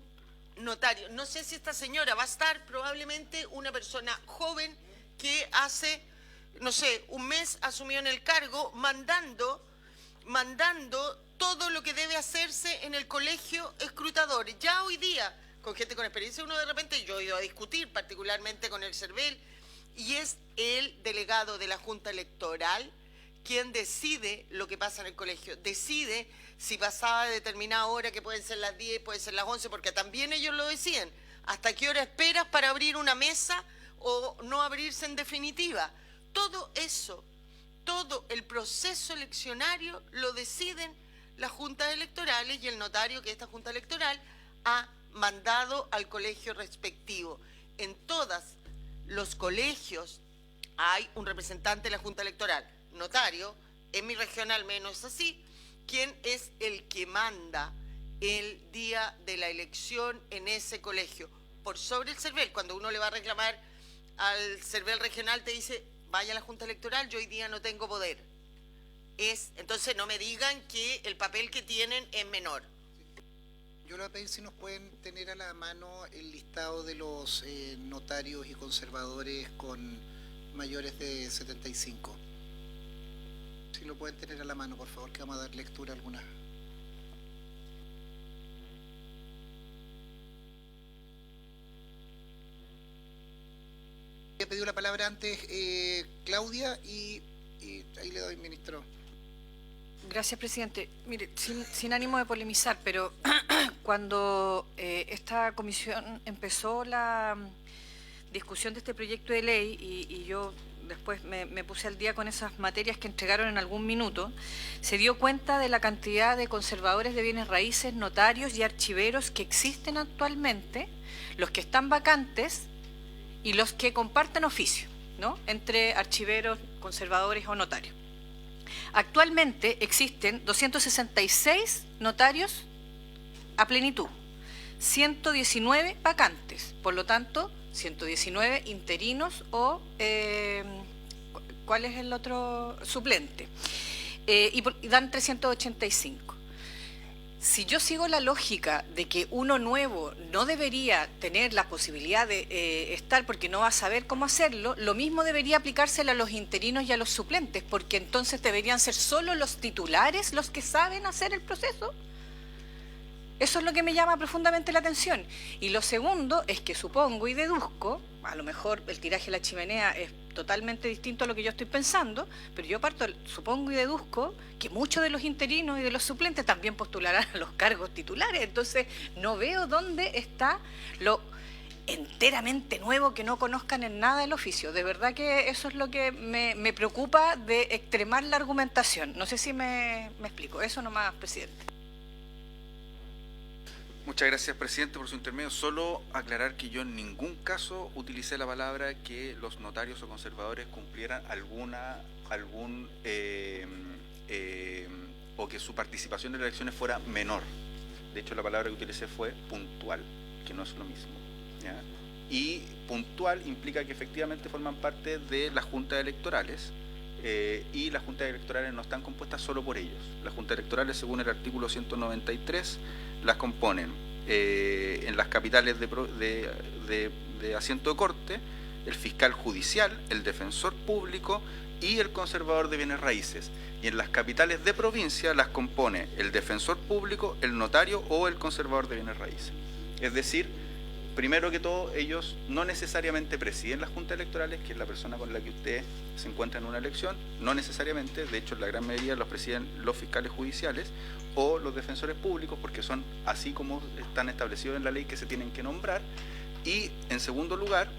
Speaker 4: notario. No sé si esta señora va a estar, probablemente una persona joven que hace, no sé, un mes asumió en el cargo, mandando todo lo que debe hacerse en el colegio escrutador. Ya hoy día, con gente con experiencia, uno de repente, yo he ido a discutir particularmente con el CERVEL, y es el delegado de la Junta Electoral quien decide lo que pasa en el colegio, decide si pasaba de determinada hora, que pueden ser las 10, pueden ser las 11, porque también ellos lo deciden, hasta qué hora esperas para abrir una mesa o no abrirse en definitiva. Todo eso, todo el proceso eleccionario lo deciden las juntas electorales y el notario que esta junta electoral ha mandado al colegio respectivo. En todos los colegios hay un representante de la junta electoral, notario, en mi región al menos es así, quien es el que manda el día de la elección en ese colegio, por sobre el CERVEL. Cuando uno le va a reclamar al CERVEL regional, te dice, vaya a la Junta Electoral, yo hoy día no tengo poder. Entonces no me digan que el papel que tienen es menor.
Speaker 2: Yo le voy a pedir si nos pueden tener a la mano el listado de los notarios y conservadores con mayores de 75. Si lo pueden tener a la mano, por favor, que vamos a dar lectura a algunas. He pedido la palabra antes Claudia y ahí le doy, ministro.
Speaker 8: Gracias, presidente. Mire, sin ánimo de polemizar, pero cuando esta comisión empezó la discusión de este proyecto de ley y yo después me puse al día con esas materias que entregaron en algún minuto, se dio cuenta de la cantidad de conservadores de bienes raíces, notarios y archiveros que existen actualmente, los que están vacantes y los que comparten oficio, ¿no?, entre archiveros, conservadores o notarios. Actualmente existen 266 notarios a plenitud, 119 vacantes, por lo tanto, 119 interinos o, ¿cuál es el otro? Suplente. Y dan 385. Si yo sigo la lógica de que uno nuevo no debería tener la posibilidad de estar porque no va a saber cómo hacerlo, lo mismo debería aplicárselo a los interinos y a los suplentes, porque entonces deberían ser solo los titulares los que saben hacer el proceso. Eso es lo que me llama profundamente la atención. Y lo segundo es que supongo y deduzco, a lo mejor el tiraje de la chimenea es totalmente distinto a lo que yo estoy pensando, pero yo supongo y deduzco que muchos de los interinos y de los suplentes también postularán a los cargos titulares. Entonces no veo dónde está lo enteramente nuevo que no conozcan en nada el oficio. De verdad que eso es lo que me preocupa de extremar la argumentación. No sé si me explico. Eso nomás, presidente.
Speaker 1: Muchas gracias, presidente, por su intermedio. Solo aclarar que yo en ningún caso utilicé la palabra que los notarios o conservadores cumplieran o que su participación en las elecciones fuera menor. De hecho, la palabra que utilicé fue puntual, que no es lo mismo, ¿ya? Y puntual implica que efectivamente forman parte de las juntas electorales, y las juntas electorales no están compuestas solo por ellos. Las juntas electorales, según el artículo 193, las componen en las capitales de asiento de corte el fiscal judicial, el defensor público y el conservador de bienes raíces. Y en las capitales de provincia las compone el defensor público, el notario o el conservador de bienes raíces. Es decir, primero que todo, ellos no necesariamente presiden las juntas electorales, que es la persona con la que usted se encuentra en una elección, no necesariamente, de hecho, la gran mayoría los presiden los fiscales judiciales o los defensores públicos, porque son así como están establecidos en la ley que se tienen que nombrar. Y, en segundo lugar,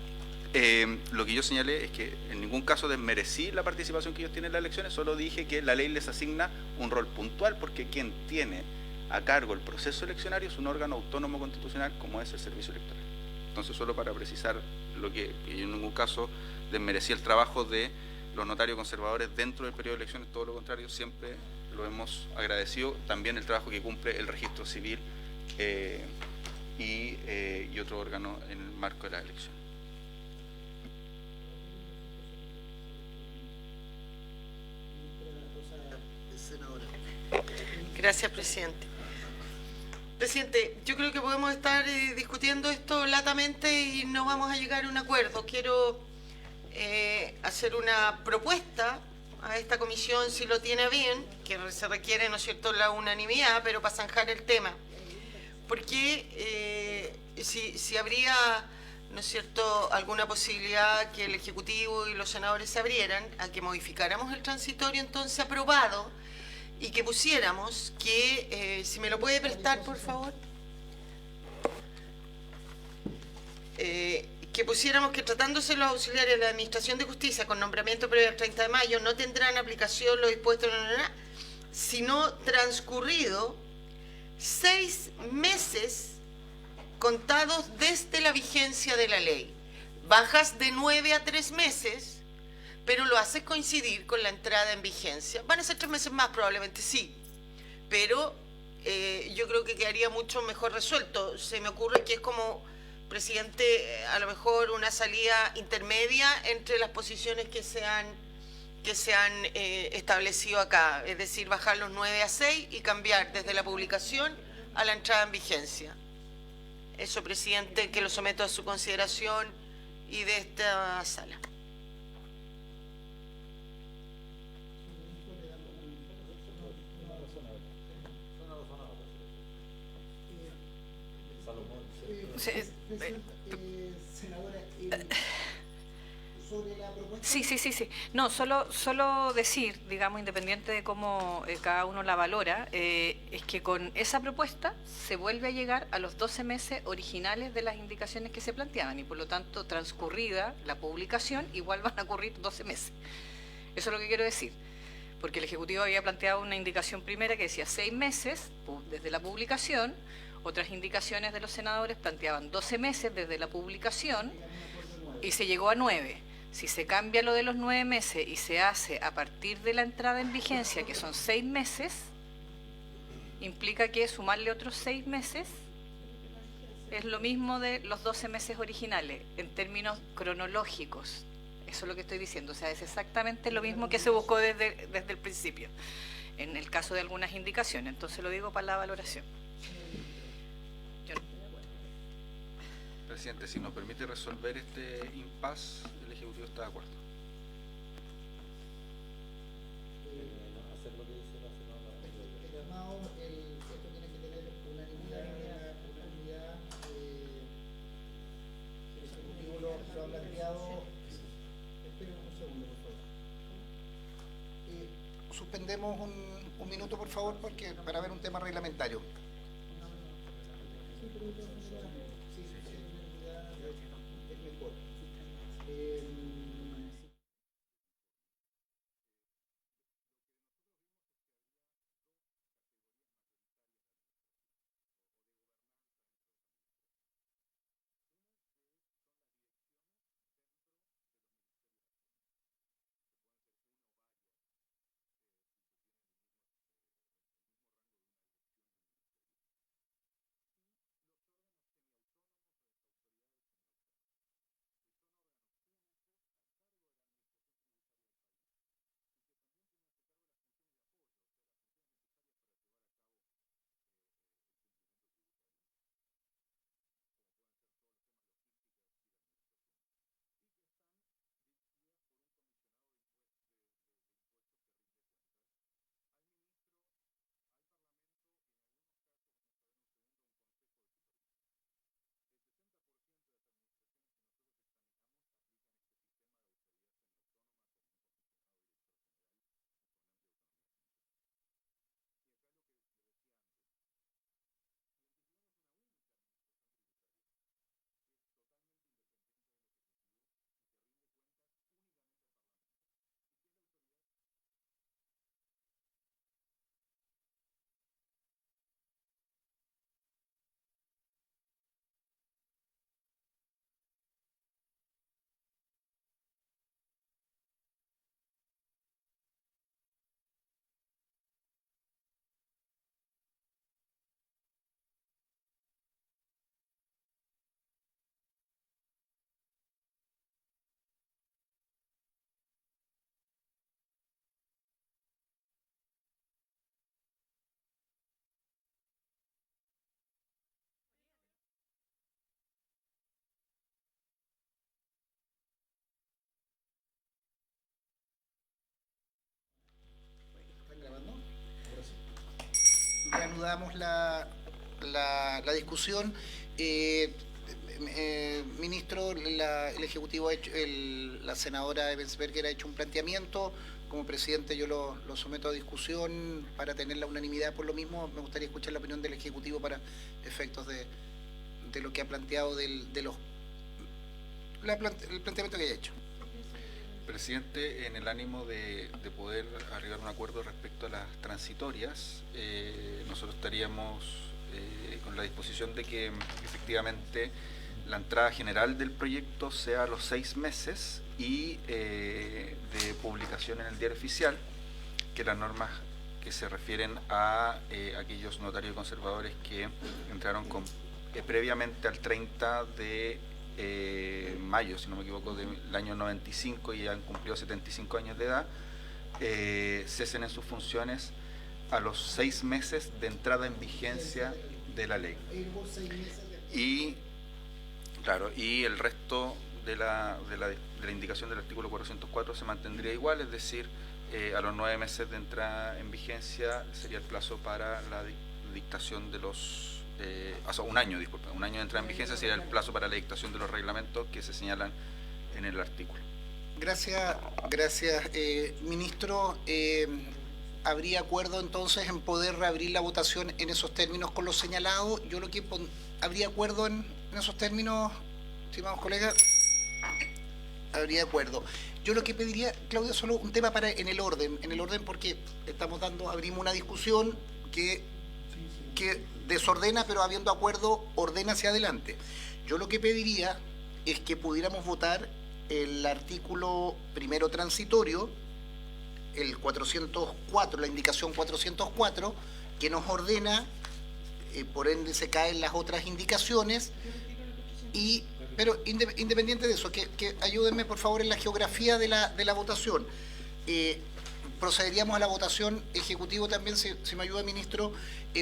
Speaker 1: lo que yo señalé es que en ningún caso desmerecí la participación que ellos tienen en las elecciones, solo dije que la ley les asigna un rol puntual, porque quien tiene a cargo el proceso eleccionario es un órgano autónomo constitucional como es el Servicio Electoral. Entonces, solo para precisar lo que yo en ningún caso desmerecí el trabajo de los notarios conservadores dentro del periodo de elecciones, todo lo contrario, siempre lo hemos agradecido, también el trabajo que cumple el registro civil y otro órgano en el marco de la elección.
Speaker 4: Gracias, presidente. Presidente, yo creo que podemos estar discutiendo esto latamente y no vamos a llegar a un acuerdo. Quiero hacer una propuesta a esta comisión, si lo tiene bien, que se requiere, ¿no es cierto?, la unanimidad, pero para zanjar el tema. Porque si habría, ¿no es cierto?, alguna posibilidad que el Ejecutivo y los senadores se abrieran a que modificáramos el transitorio entonces aprobado, y que pusiéramos que, si me lo puede prestar, por favor, que pusiéramos que tratándose los auxiliares de la Administración de Justicia con nombramiento previo al 30 de mayo no tendrán aplicación lo dispuesto sino transcurrido 6 meses contados desde la vigencia de la ley. Bajas de 9 a 3 meses, pero lo haces coincidir con la entrada en vigencia. Van a ser 3 meses más, probablemente sí, pero yo creo que quedaría mucho mejor resuelto. Se me ocurre que es como, presidente, a lo mejor una salida intermedia entre las posiciones que se han establecido acá, es decir, bajar los 9 a 6 y cambiar desde la publicación a la entrada en vigencia. Eso, presidente, que lo someto a su consideración y de esta sala.
Speaker 2: sobre la propuesta?
Speaker 8: Sí. No, solo decir, digamos, independiente de cómo cada uno la valora, es que con esa propuesta se vuelve a llegar a los 12 meses originales de las indicaciones que se planteaban y por lo tanto, transcurrida la publicación, igual van a ocurrir 12 meses. Eso es lo que quiero decir. Porque el Ejecutivo había planteado una indicación primera que decía 6 meses desde la publicación, otras indicaciones de los senadores planteaban 12 meses desde la publicación y se llegó a 9. Si se cambia lo de los 9 meses y se hace a partir de la entrada en vigencia, que son 6 meses, implica que sumarle otros 6 meses es lo mismo de los 12 meses originales, en términos cronológicos. Eso es lo que estoy diciendo, o sea, es exactamente lo mismo que se buscó desde el principio, en el caso de algunas indicaciones. Entonces lo digo para la valoración.
Speaker 1: Presidente, si nos permite resolver este impasse, el Ejecutivo está de acuerdo.
Speaker 2: El armado, esto tiene que tener unanimidad en la oportunidad. El Ejecutivo lo ha planteado. Esperen un segundo, por favor. Suspendemos un minuto, por favor, porque para ver un tema reglamentario. Es mejor. ¿Están grabando? Ahora sí. Reanudamos la discusión. Ministro, el Ejecutivo ha hecho, la senadora Ebensberger ha hecho un planteamiento. Como presidente yo lo someto a discusión para tener la unanimidad. Por lo mismo, me gustaría escuchar la opinión del Ejecutivo para efectos de lo que ha planteado el planteamiento que haya hecho.
Speaker 1: Presidente, en el ánimo de poder arribar a un acuerdo respecto a las transitorias, nosotros estaríamos con la disposición de que efectivamente la entrada general del proyecto sea a los 6 meses y de publicación en el Diario Oficial, que las normas que se refieren a aquellos notarios y conservadores que entraron previamente al 30 de mayo, si no me equivoco, del año 95 y han cumplido 75 años de edad, cesen en sus funciones a los 6 meses de entrada en vigencia de la ley. Y claro, y el resto de la indicación del artículo 404 se mantendría igual, es decir, a los 9 meses de entrada en vigencia sería el plazo para la dictación de los un año de entrada en vigencia sería el plazo para la dictación de los reglamentos que se señalan en el artículo.
Speaker 2: Gracias, ministro. ¿Habría acuerdo entonces en poder reabrir la votación en esos términos con lo señalado? Yo lo que ¿habría acuerdo en esos términos, estimados colegas? Habría acuerdo. Yo lo que pediría, Claudia, solo un tema en el orden porque abrimos una discusión que desordena, pero habiendo acuerdo, ordena hacia adelante. Yo lo que pediría es que pudiéramos votar el artículo primero transitorio, el 404, la indicación 404, que nos ordena, por ende se caen las otras indicaciones, pero independiente de eso, que ayúdenme por favor en la geografía de la votación. Procederíamos a la votación, ejecutivo también, si me ayuda, ministro,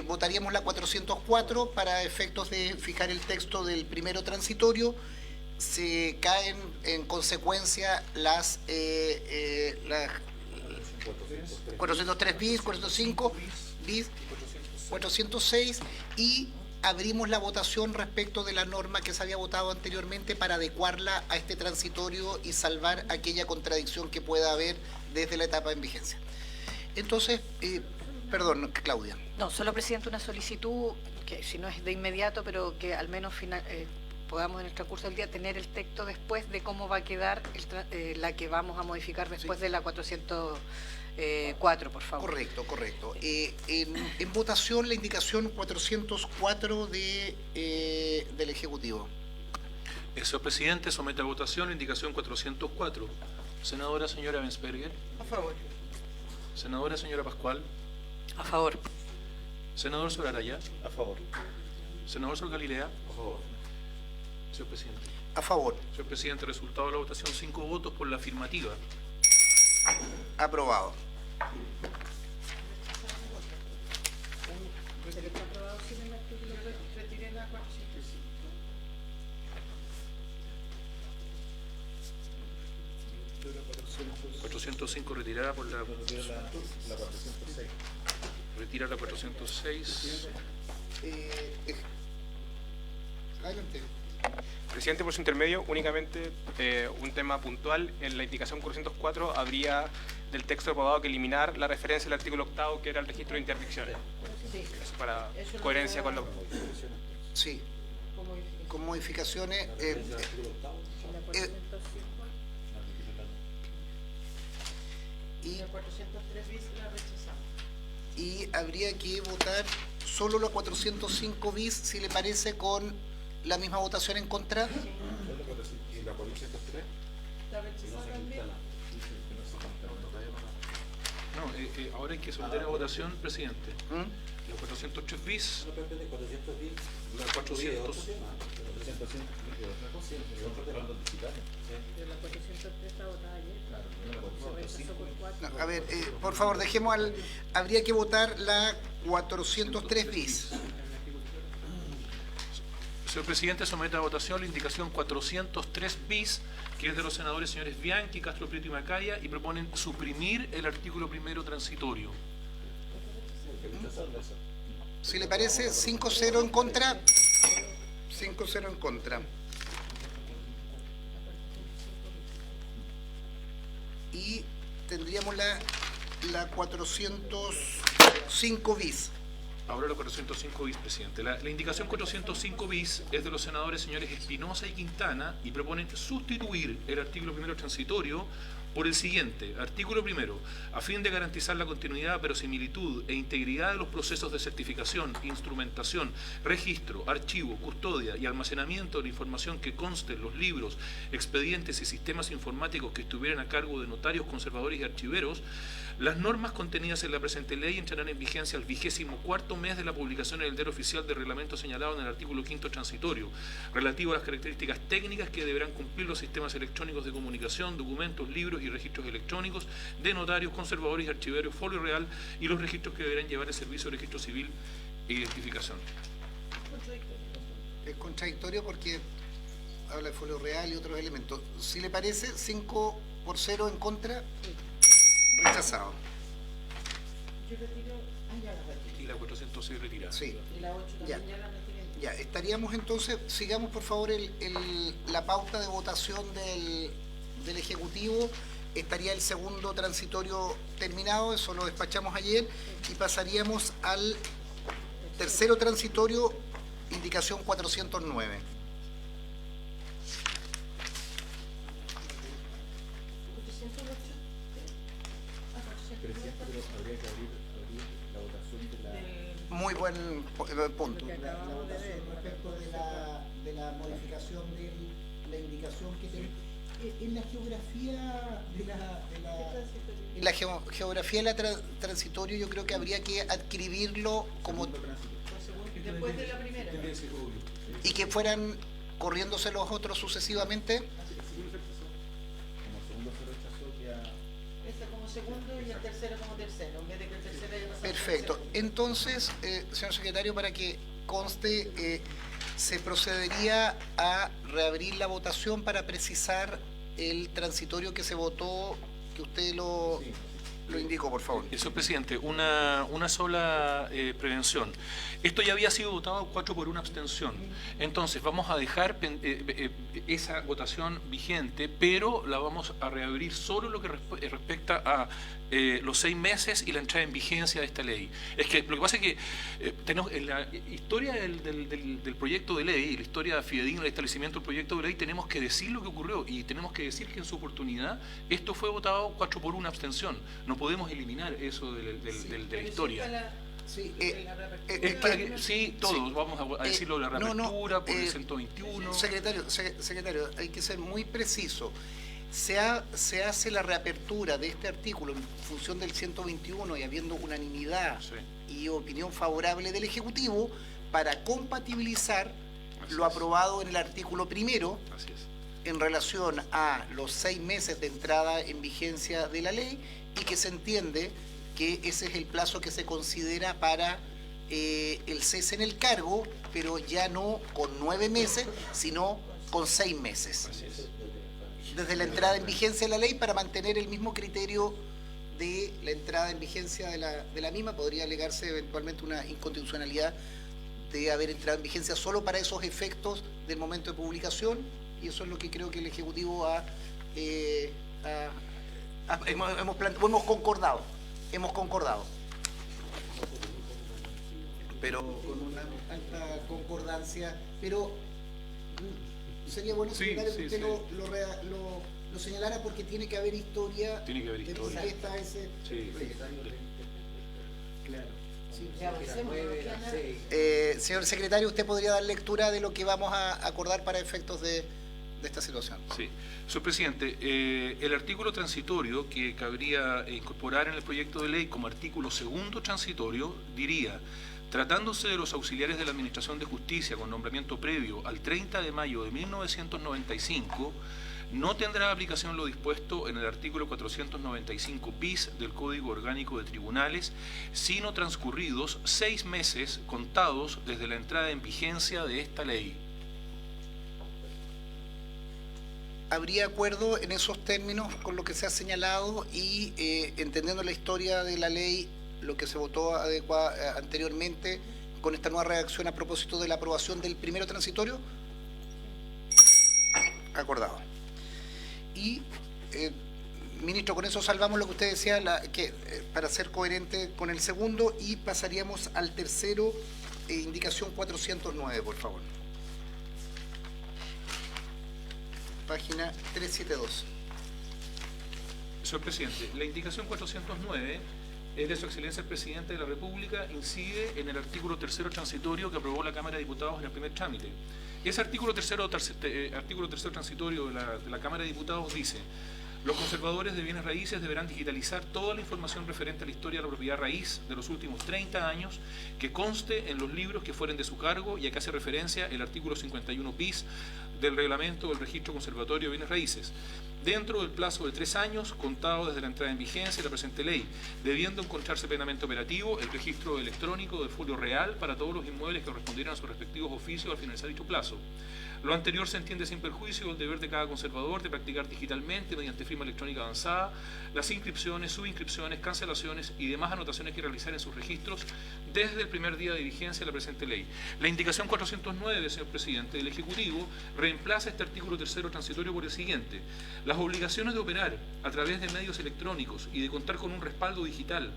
Speaker 2: votaríamos la 404 para efectos de fijar el texto del primero transitorio. Se caen en consecuencia las 403 bis, 405 bis, 406 y abrimos la votación respecto de la norma que se había votado anteriormente para adecuarla a este transitorio y salvar aquella contradicción que pueda haber desde la etapa en vigencia. Entonces, perdón, Claudia.
Speaker 8: No, solo, presidente, una solicitud, que si no es de inmediato, pero que al menos podamos en el transcurso del día tener el texto después de cómo va a quedar la que vamos a modificar después de la 404, por favor.
Speaker 2: Correcto. En votación la indicación 404 del Ejecutivo.
Speaker 3: Señor presidente, somete a votación la indicación 404. Senadora señora Bensberger.
Speaker 4: A favor.
Speaker 3: Senadora señora Pascual.
Speaker 8: A favor.
Speaker 3: Senador Soraraya.
Speaker 6: A favor.
Speaker 3: Senador Sol Galilea.
Speaker 6: A favor.
Speaker 3: Señor presidente.
Speaker 2: A favor.
Speaker 3: Señor presidente, resultado de la votación: 5 votos por la afirmativa.
Speaker 2: Aprobado.
Speaker 3: ¿405 retirada por la... Retira la 406.
Speaker 2: Adelante.
Speaker 5: Presidente, por su intermedio, únicamente un tema puntual. En la indicación 404 habría del texto aprobado que eliminar la referencia al artículo 8º, que era el registro de interdicciones. Eso para coherencia con lo...
Speaker 2: Sí. Con modificaciones. Y habría que votar solo la 405 bis, si le parece, con la misma votación en contra.
Speaker 6: ¿Y la 403?
Speaker 3: No, ahora hay que someter a votación, presidente. Los 403 bis. La 400.
Speaker 2: No, a ver, por favor, dejemos habría que votar la 403 bis.
Speaker 3: Señor presidente, somete a votación la indicación 403 bis, que es de los senadores señores Bianchi, Castro Prieto y Macaya, y proponen suprimir el artículo primero transitorio.
Speaker 2: Si le parece, 5-0 en contra. 5-0 en contra. Y tendríamos la 405 bis.
Speaker 3: Ahora la 405 bis, presidente. La indicación 405 bis es de los senadores señores Espinosa y Quintana y proponen sustituir el artículo primero transitorio por el siguiente. Artículo primero. A fin de garantizar la continuidad, verosimilitud e integridad de los procesos de certificación, instrumentación, registro, archivo, custodia y almacenamiento de la información que conste en los libros, expedientes y sistemas informáticos que estuvieran a cargo de notarios, conservadores y archiveros, las normas contenidas en la presente ley entrarán en vigencia al 24º mes de la publicación en el Diario Oficial del reglamento señalado en el artículo 5º transitorio, relativo a las características técnicas que deberán cumplir los sistemas electrónicos de comunicación, documentos, libros y registros electrónicos de notarios, conservadores y archiveros, folio real y los registros que deberán llevar el servicio de registro civil e identificación.
Speaker 2: Es contradictorio porque habla de folio real y otros elementos. Si le parece, 5-0 en contra. Rechazado.
Speaker 3: Y la 406 retirada.
Speaker 2: Sí. Y la 8 también ya la retiré. Ya, estaríamos entonces, sigamos por favor la pauta de votación del Ejecutivo estaría el segundo transitorio terminado, eso lo despachamos ayer, y pasaríamos al tercero transitorio, indicación 409. Muy buen punto. La votación respecto de la modificación de la indicación que tiene. En la geografía de la geografía de la transitorio, yo creo que habría que adquirirlo como
Speaker 4: Después de la primera.
Speaker 2: y que fueran corriéndose los otros sucesivamente.
Speaker 4: Ese como segundo y el tercero como tercero, en vez de que el tercero haya pasado.
Speaker 2: Perfecto. Entonces, señor secretario, para que conste, se procedería a reabrir la votación para precisar el transitorio que se votó, que usted lo indicó, por favor.
Speaker 3: Señor presidente, una sola prevención. Esto ya había sido votado 4 por 1 abstención. Entonces vamos a dejar esa votación vigente, pero la vamos a reabrir solo lo que respecta a los 6 meses y la entrada en vigencia de esta ley. Es que lo que pasa es que tenemos en la historia del proyecto de ley, la historia fidedigna del establecimiento del proyecto de ley, tenemos que decir lo que ocurrió y tenemos que decir que en su oportunidad esto fue votado 4 por 1 abstención. No podemos eliminar eso de la historia.
Speaker 2: Sí,
Speaker 3: Es para que, sí, todos vamos a decirlo de la reapertura, por el 121.
Speaker 2: Secretario, hay que ser muy preciso. Se hace la reapertura de este artículo en función del 121 y habiendo unanimidad y opinión favorable del Ejecutivo para compatibilizar lo aprobado en el artículo primero en relación a los 6 meses de entrada en vigencia de la ley, y que se entiende que ese es el plazo que se considera para el cese en el cargo, pero ya no con 9 meses, sino con 6 meses. Desde la entrada en vigencia de la ley, para mantener el mismo criterio de la entrada en vigencia de la misma, podría alegarse eventualmente una inconstitucionalidad de haber entrado en vigencia solo para esos efectos del momento de publicación, y eso es lo que creo que el Ejecutivo hemos concordado. Pero con una alta concordancia, pero sería bueno, secretario, que usted lo señalara, porque tiene que haber historia.
Speaker 3: Tiene que haber
Speaker 2: de por
Speaker 3: historia.
Speaker 2: qué está ese proyecto. Claro. Señor secretario, ¿usted podría dar lectura de lo que vamos a acordar para efectos de esta situación?
Speaker 3: Sí. Señor presidente, el artículo transitorio que cabría incorporar en el proyecto de ley como artículo segundo transitorio diría: tratándose de los auxiliares de la Administración de Justicia con nombramiento previo al 30 de mayo de 1995, no tendrá aplicación lo dispuesto en el artículo 495 bis del Código Orgánico de Tribunales, sino transcurridos 6 meses contados desde la entrada en vigencia de esta ley.
Speaker 2: ¿Habría acuerdo en esos términos con lo que se ha señalado y entendiendo la historia de la ley, lo que se votó anteriormente, con esta nueva redacción a propósito de la aprobación del primero transitorio? Acordado. Y, ministro, con eso salvamos lo que usted decía, para ser coherente con el segundo, y pasaríamos al tercero, indicación 409, por favor. Página 372.
Speaker 3: Señor presidente, la indicación 409 es de Su Excelencia el Presidente de la República, incide en el artículo tercero transitorio que aprobó la Cámara de Diputados en el primer trámite. Ese artículo tercero transitorio de la Cámara de Diputados dice: los conservadores de bienes raíces deberán digitalizar toda la información referente a la historia de la propiedad raíz de los últimos 30 años que conste en los libros que fueren de su cargo, y acá hace referencia el artículo 51 bis del reglamento del registro conservatorio de bienes raíces, dentro del plazo de 3 años contado desde la entrada en vigencia de la presente ley, debiendo encontrarse plenamente operativo el registro electrónico del folio real para todos los inmuebles que correspondieran a sus respectivos oficios al finalizar dicho plazo. Lo anterior se entiende sin perjuicio del deber de cada conservador de practicar digitalmente, mediante firma electrónica avanzada, las inscripciones, subinscripciones, cancelaciones y demás anotaciones que realizar en sus registros desde el primer día de vigencia de la presente ley. La indicación 409, señor presidente, del Ejecutivo reemplaza este artículo tercero transitorio por el siguiente. Las obligaciones de operar a través de medios electrónicos y de contar con un respaldo digital,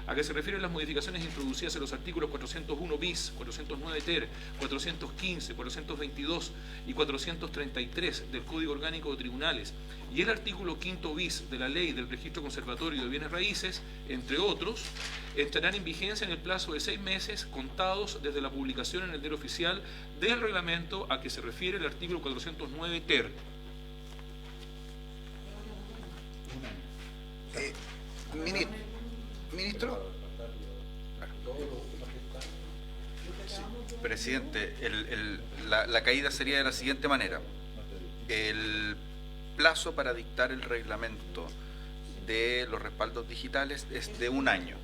Speaker 3: a que se refieren las modificaciones introducidas en los artículos 401 bis, 409 ter, 415, 422 y 433 del Código Orgánico de Tribunales y el artículo 5 bis de la Ley del Registro Conservatorio de Bienes Raíces, entre otros, entrarán en vigencia en el plazo de 6 meses contados desde la publicación en el Diario Oficial del reglamento a que se refiere el artículo 409 ter.
Speaker 2: Ministro.
Speaker 1: Presidente, la caída sería de la siguiente manera. El plazo para dictar el reglamento de los respaldos digitales es de 1 año,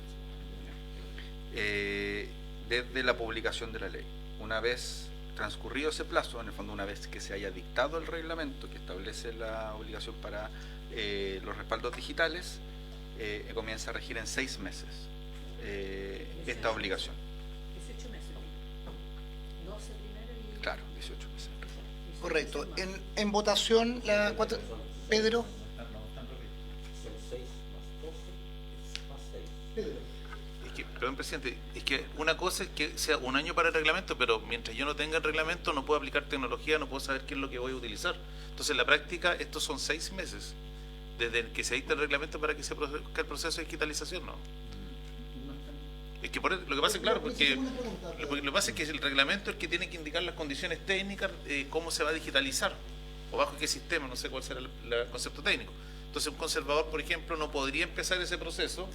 Speaker 1: desde la publicación de la ley. Una vez transcurrido ese plazo, en el fondo una vez que se haya dictado el reglamento que establece la obligación para los respaldos digitales, comienza a regir en 6 meses esta obligación.
Speaker 9: 18 meses. 12 primero y...
Speaker 1: Claro, 18 meses.
Speaker 2: Correcto. En votación, la 4... Pedro.
Speaker 9: Son 6 más 12 más 6.
Speaker 2: Pedro.
Speaker 6: Perdón, presidente, es que una cosa es que sea 1 año para el reglamento, pero mientras yo no tenga el reglamento no puedo aplicar tecnología, no puedo saber qué es lo que voy a utilizar. Entonces, en la práctica, estos son 6 meses desde que se dicta el reglamento para que se produzca el proceso de digitalización, ¿no? Es que lo que pasa es claro, porque lo que pasa es que el reglamento es el que tiene que indicar las condiciones técnicas, cómo se va a digitalizar, o bajo qué sistema, no sé cuál será el concepto técnico. Entonces, un conservador, por ejemplo, no podría empezar ese proceso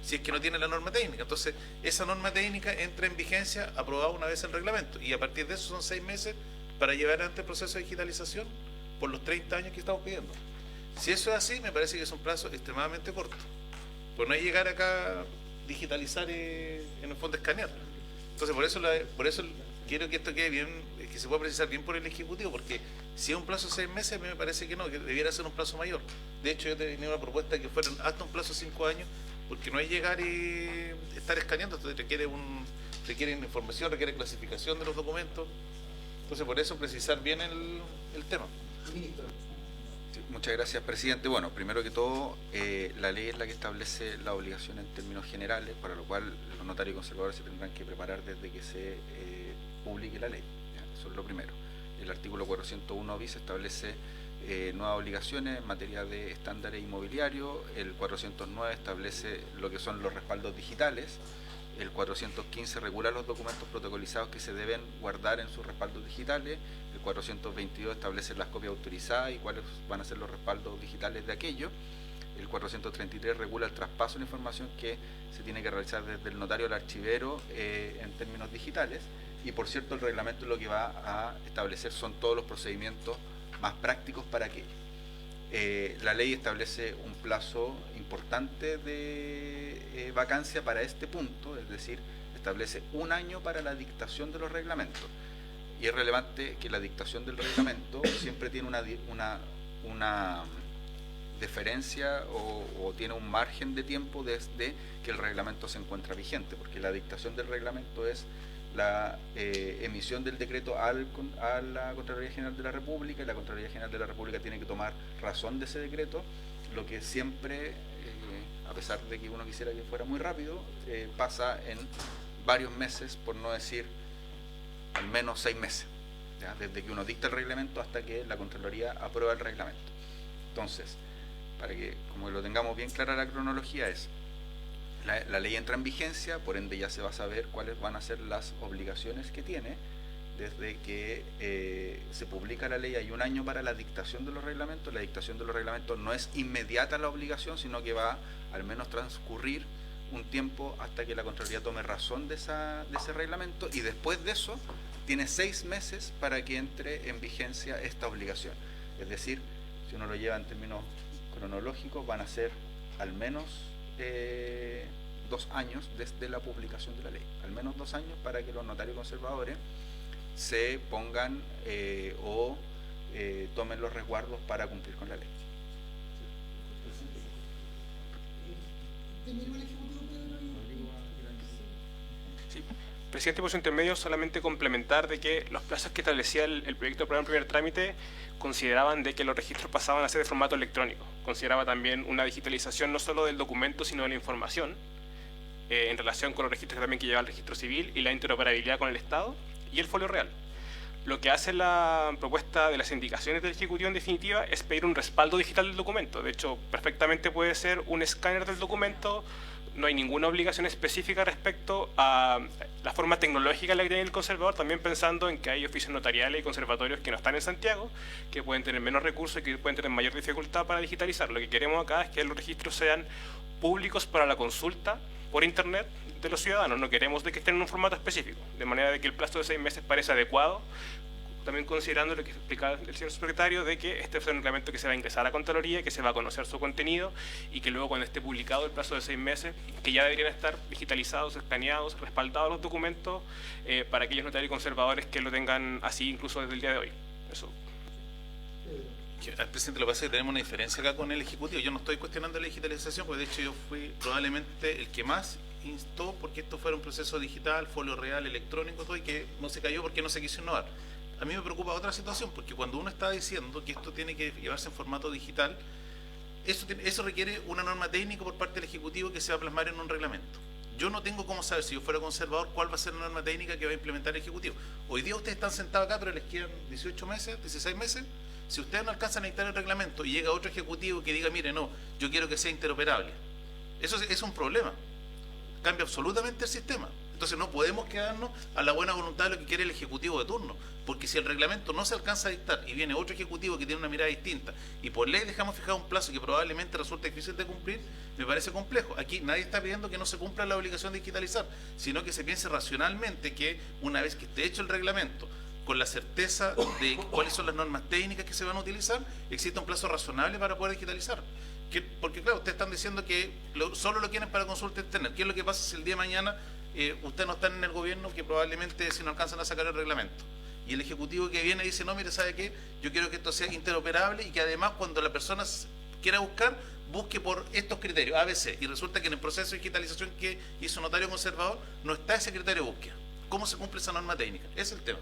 Speaker 6: si es que no tiene la norma técnica. Entonces, esa norma técnica entra en vigencia aprobada una vez el reglamento, y a partir de eso son 6 meses para llevar adelante el proceso de digitalización por los 30 años que estamos pidiendo. Si eso es así, me parece que es un plazo extremadamente corto. Pues no es llegar acá a digitalizar en el fondo escanear. Entonces, por eso quiero que esto quede bien, que se pueda precisar bien por el Ejecutivo, porque si es un plazo de 6 meses, a mí me parece que no, que debiera ser un plazo mayor. De hecho, yo tenía una propuesta que fueran hasta un plazo de 5 años, porque no es llegar y estar escaneando, entonces requiere información, requiere clasificación de los documentos. Entonces, por eso precisar bien el tema.
Speaker 2: Ministro.
Speaker 1: Sí, muchas gracias, presidente. Bueno, primero que todo, la ley es la que establece la obligación en términos generales, para lo cual los notarios y conservadores se tendrán que preparar desde que se publique la ley. ¿Ya? Eso es lo primero. El artículo 401 bis establece nuevas obligaciones en materia de estándares inmobiliarios. El 409 establece lo que son los respaldos digitales. El 415 regula los documentos protocolizados que se deben guardar en sus respaldos digitales. El 422 establece las copias autorizadas y cuáles van a ser los respaldos digitales de aquello. El 433 regula el traspaso de la información que se tiene que realizar desde el notario al archivero en términos digitales. Y por cierto, el reglamento lo que va a establecer son todos los procedimientos más prácticos para aquello. La ley establece un plazo importante de vacancia para este punto, es decir, establece 1 año para la dictación de los reglamentos. Y es relevante que la dictación del reglamento siempre tiene una deferencia o tiene un margen de tiempo desde que el reglamento se encuentra vigente, porque la dictación del reglamento es la emisión del decreto a la Contraloría General de la República, y la Contraloría General de la República tiene que tomar razón de ese decreto, lo que siempre, a pesar de que uno quisiera que fuera muy rápido, pasa en varios meses, por no decir al menos 6 meses, ¿ya? Desde que uno dicta el reglamento hasta que la Contraloría aprueba el reglamento. Entonces, para que, como lo tengamos bien clara la cronología, es la ley entra en vigencia, por ende ya se va a saber cuáles van a ser las obligaciones que tiene. Desde que se publica la ley hay 1 año para la dictación de los reglamentos. La dictación de los reglamentos no es inmediata la obligación, sino que va al menos transcurrir un tiempo hasta que la Contraloría tome razón de ese reglamento, y después de eso tiene 6 meses para que entre en vigencia esta obligación. Es decir, si uno lo lleva en términos cronológicos, van a ser al menos 2 años desde la publicación de la ley, al menos 2 años para que los notarios conservadores se pongan o tomen los resguardos para cumplir con la ley.
Speaker 5: Sí. Presidente, por su intermedio, solamente complementar de que los plazos que establecía el proyecto de programa en primer trámite consideraban de que los registros pasaban a ser de formato electrónico. Consideraba también una digitalización no solo del documento, sino de la información, en relación con los registros también que lleva el registro civil y la interoperabilidad con el Estado y el folio real. Lo que hace la propuesta de las indicaciones del Ejecutivo en definitiva es pedir un respaldo digital del documento. De hecho, perfectamente puede ser un escáner del documento. No hay ninguna obligación específica respecto a la forma tecnológica en la que tiene el conservador, también pensando en que hay oficios notariales y conservatorios que no están en Santiago, que pueden tener menos recursos y que pueden tener mayor dificultad para digitalizar. Lo que queremos acá es que los registros sean públicos para la consulta por Internet de los ciudadanos. No queremos de que estén en un formato específico, de manera de que el plazo de 6 meses parece adecuado, también considerando lo que explicaba el señor secretario, de que este es un reglamento que se va a ingresar a Contraloría, que se va a conocer su contenido y que luego cuando esté publicado el plazo de 6 meses, que ya deberían estar digitalizados, escaneados, respaldados los documentos para aquellos notarios y conservadores que lo tengan así incluso desde el día de hoy. Eso.
Speaker 6: Al presidente, lo que pasa es que tenemos una diferencia acá con el Ejecutivo. Yo no estoy cuestionando la digitalización, porque de hecho yo fui probablemente el que más instó porque esto fuera un proceso digital, folio real, electrónico, todo, y que no se cayó porque no se quiso innovar. A mí me preocupa otra situación, porque cuando uno está diciendo que esto tiene que llevarse en formato digital, eso requiere una norma técnica por parte del Ejecutivo que se va a plasmar en un reglamento. Yo no tengo cómo saber, si yo fuera conservador, cuál va a ser la norma técnica que va a implementar el Ejecutivo. Hoy día ustedes están sentados acá, pero les quedan 18 meses, 16 meses. Si ustedes no alcanzan a dictar el reglamento y llega otro Ejecutivo que diga, mire, no, yo quiero que sea interoperable, eso es un problema. Cambia absolutamente el sistema. Entonces no podemos quedarnos a la buena voluntad de lo que quiere el Ejecutivo de turno, porque si el reglamento no se alcanza a dictar y viene otro Ejecutivo que tiene una mirada distinta y por ley dejamos fijado un plazo que probablemente resulta difícil de cumplir, me parece complejo. Aquí nadie está pidiendo que no se cumpla la obligación de digitalizar, sino que se piense racionalmente que una vez que esté hecho el reglamento, con la certeza de cuáles son las normas técnicas que se van a utilizar, existe un plazo razonable para poder digitalizar. Porque claro, ustedes están diciendo que solo lo quieren para consulta internet. ¿Qué es lo que pasa si el día de mañana ustedes no están en el gobierno, que probablemente si no alcanzan a sacar el reglamento? Y el Ejecutivo que viene dice, no, mire, ¿sabe qué? Yo quiero que esto sea interoperable y que además cuando la persona quiera buscar, busque por estos criterios, ABC. Y resulta que en el proceso de digitalización que hizo Notario Conservador no está ese criterio de búsqueda. ¿Cómo se cumple esa norma técnica? Ese es el tema.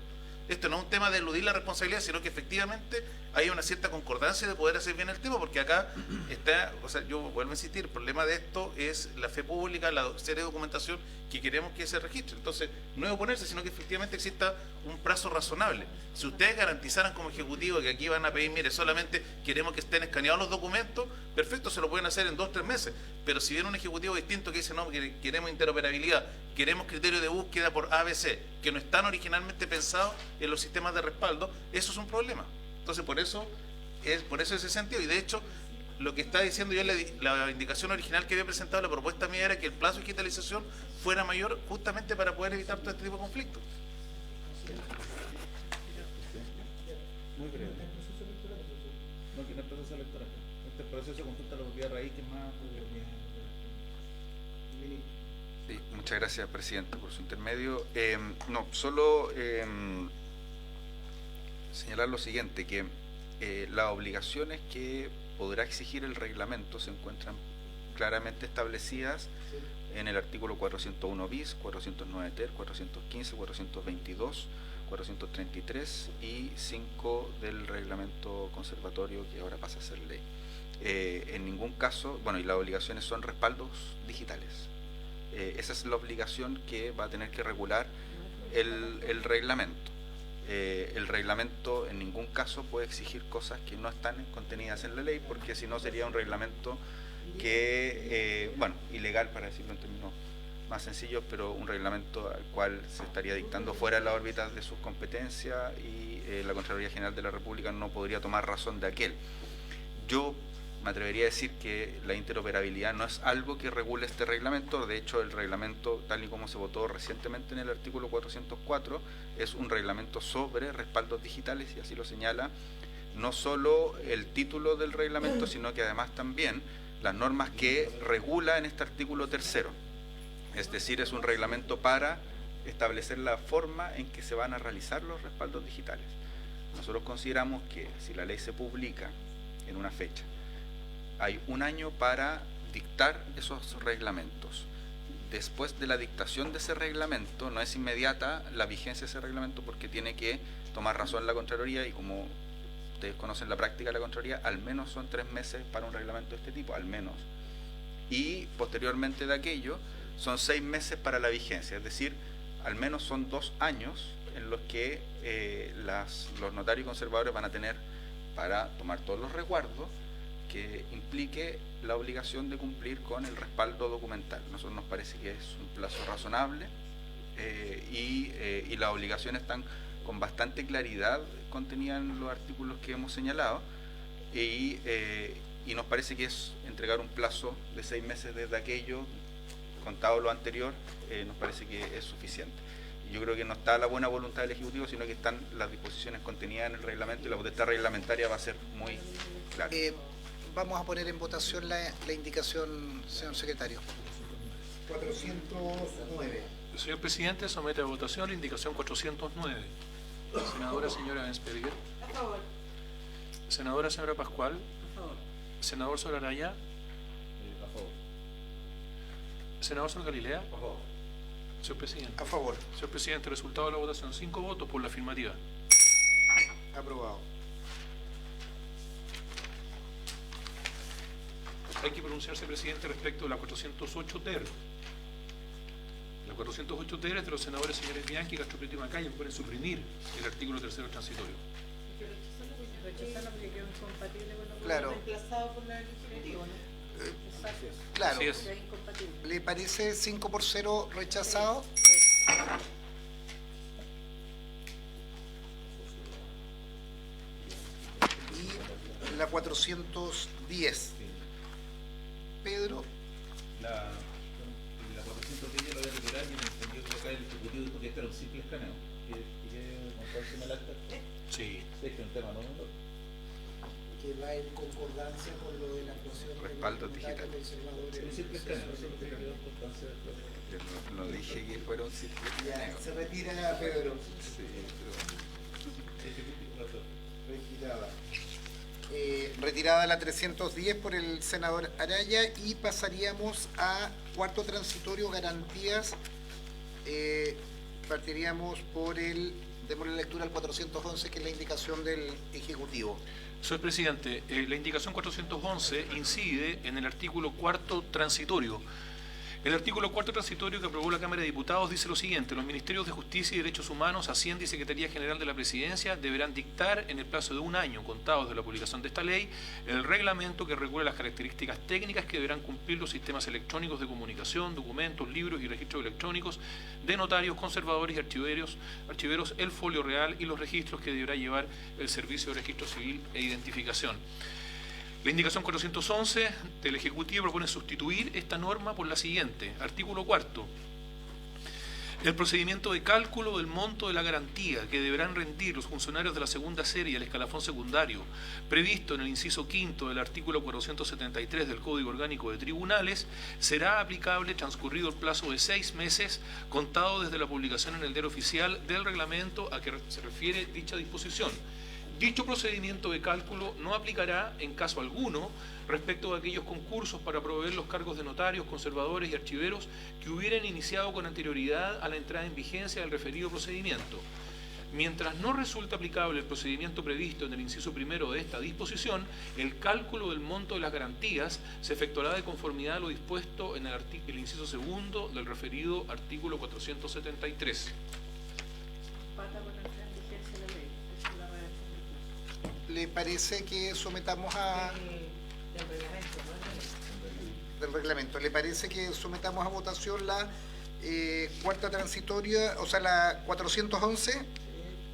Speaker 6: Esto no es un tema de eludir la responsabilidad, sino que efectivamente hay una cierta concordancia de poder hacer bien el tema, porque acá está, o sea, yo vuelvo a insistir, el problema de esto es la fe pública, la serie de documentación que queremos que se registre. Entonces, no es oponerse, sino que efectivamente exista un plazo razonable. Si ustedes garantizaran como Ejecutivo que aquí van a pedir, mire, solamente queremos que estén escaneados los documentos, perfecto, se lo pueden hacer en 2 o 3 meses. Pero si viene un Ejecutivo distinto que dice, no, queremos interoperabilidad, queremos criterios de búsqueda por ABC, que no están originalmente pensados en los sistemas de respaldo, eso es un problema. Entonces, por eso ese sentido. Y de hecho, lo que está diciendo yo, la indicación original que había presentado la propuesta mía era que el plazo de digitalización fuera mayor, justamente para poder evitar todo este tipo de conflictos.
Speaker 10: Muy breve. No, que no es proceso electoral. Este proceso de consulta de la propiedad raíz, que es más...
Speaker 1: Sí, muchas gracias, presidente, por su intermedio. No, solo señalar lo siguiente, que las obligaciones que podrá exigir el reglamento se encuentran claramente establecidas en el artículo 401 bis, 409 ter, 415, 422, 433 y 5 del reglamento conservatorio que ahora pasa a ser ley. En ningún caso, bueno, y las obligaciones son respaldos digitales. Esa es la obligación que va a tener que regular el reglamento. El reglamento en ningún caso puede exigir cosas que no están contenidas en la ley, porque si no sería un reglamento que, bueno, ilegal para decirlo en términos más sencillos, pero un reglamento al cual se estaría dictando fuera de la órbita de sus competencias y la Contraloría General de la República no podría tomar razón de aquel. Yo me atrevería a decir que la interoperabilidad no es algo que regule este reglamento. De hecho, el reglamento, tal y como se votó recientemente en el artículo 404, es un reglamento sobre respaldos digitales, y así lo señala no solo el título del reglamento, sino que además también las normas que regula en este artículo 3º. Es decir, es un reglamento para establecer la forma en que se van a realizar los respaldos digitales. Nosotros consideramos que si la ley se publica en una fecha, hay un año para dictar esos reglamentos. Después de la dictación de ese reglamento, no es inmediata la vigencia de ese reglamento porque tiene que tomar razón la Contraloría y como ustedes conocen la práctica de la Contraloría, al menos son 3 meses para un reglamento de este tipo, al menos. Y posteriormente de aquello, son 6 meses para la vigencia, es decir, al menos son 2 años en los que los notarios conservadores van a tener para tomar todos los resguardos que implique la obligación de cumplir con el respaldo documental. A nosotros nos parece que es un plazo razonable y las obligaciones están con bastante claridad contenidas en los artículos que hemos señalado y nos parece que es entregar un plazo de 6 meses desde aquello, contado lo anterior, nos parece que es suficiente. Yo creo que no está la buena voluntad del Ejecutivo, sino que están las disposiciones contenidas en el reglamento y la potestad reglamentaria va a ser muy clara.
Speaker 2: Vamos a poner en votación la indicación, señor secretario. 409.
Speaker 3: Señor presidente, somete a votación la indicación 409. Senadora señora Ensperger.
Speaker 4: A favor.
Speaker 3: Senadora señora Pascual.
Speaker 4: A favor.
Speaker 3: Senador Solaraya.
Speaker 10: A favor.
Speaker 3: Senador Sol Galilea.
Speaker 10: A favor.
Speaker 3: Señor presidente.
Speaker 2: A favor.
Speaker 3: Señor presidente, resultado de la votación, 5 votos por la afirmativa.
Speaker 2: Aprobado.
Speaker 3: Hay que pronunciarse, presidente, respecto de la 408 ter. La 408 ter es de los senadores señores Bianchi, Castro Prieto y Macaya, pueden suprimir el artículo 3º transitorio.
Speaker 2: Claro.
Speaker 4: Reemplazado por la del Ejecutivo, ¿no?
Speaker 2: Claro.
Speaker 3: Así es.
Speaker 2: ¿Le parece 5-0 rechazado? Y la 410. Pedro.
Speaker 10: La 410 yo la voy a retirar y me entendió que acá el Ejecutivo dijo que este era un simple escaneo. ¿Quiere contarse el acta?
Speaker 3: Sí.
Speaker 10: Es que es un tema, ¿no?
Speaker 11: Que va en concordancia con lo de la actuación
Speaker 1: Respaldos digitales.
Speaker 10: Es un simple escaneo, eso es lo que le dio importancia.
Speaker 1: Yo no dije que fuera un simple
Speaker 11: Ya,
Speaker 1: escaneo.
Speaker 11: se retira Pedro.
Speaker 1: Sí,
Speaker 11: Retirada.
Speaker 2: Retirada la 310 por el senador Araya y pasaríamos a cuarto transitorio, garantías. Partiríamos por démosle lectura al 411, que es la indicación del Ejecutivo.
Speaker 3: Señor presidente, la indicación 411 incide en el artículo 4º transitorio. El artículo 4º transitorio que aprobó la Cámara de Diputados dice lo siguiente: los Ministerios de Justicia y Derechos Humanos, Hacienda y Secretaría General de la Presidencia deberán dictar en el plazo de un año, contados de la publicación de esta ley, el reglamento que regule las características técnicas que deberán cumplir los sistemas electrónicos de comunicación, documentos, libros y registros electrónicos de notarios, conservadores y archiveros, el folio real y los registros que deberá llevar el Servicio de Registro Civil e Identificación. La indicación 411 del Ejecutivo propone sustituir esta norma por la siguiente. Artículo 4. El procedimiento de cálculo del monto de la garantía que deberán rendir los funcionarios de la segunda serie del escalafón secundario, previsto en el inciso 5 del artículo 473 del Código Orgánico de Tribunales, será aplicable transcurrido el plazo de 6 meses, contado desde la publicación en el Diario Oficial del reglamento a que se refiere dicha disposición. Dicho procedimiento de cálculo no aplicará en caso alguno respecto de aquellos concursos para proveer los cargos de notarios, conservadores y archiveros que hubieran iniciado con anterioridad a la entrada en vigencia del referido procedimiento. Mientras no resulte aplicable el procedimiento previsto en el inciso 1 de esta disposición, el cálculo del monto de las garantías se efectuará de conformidad a lo dispuesto en el inciso 2 del referido artículo 473.
Speaker 2: ¿Le parece que sometamos del reglamento? ¿Le parece que sometamos a votación la cuarta transitoria, o sea, la 411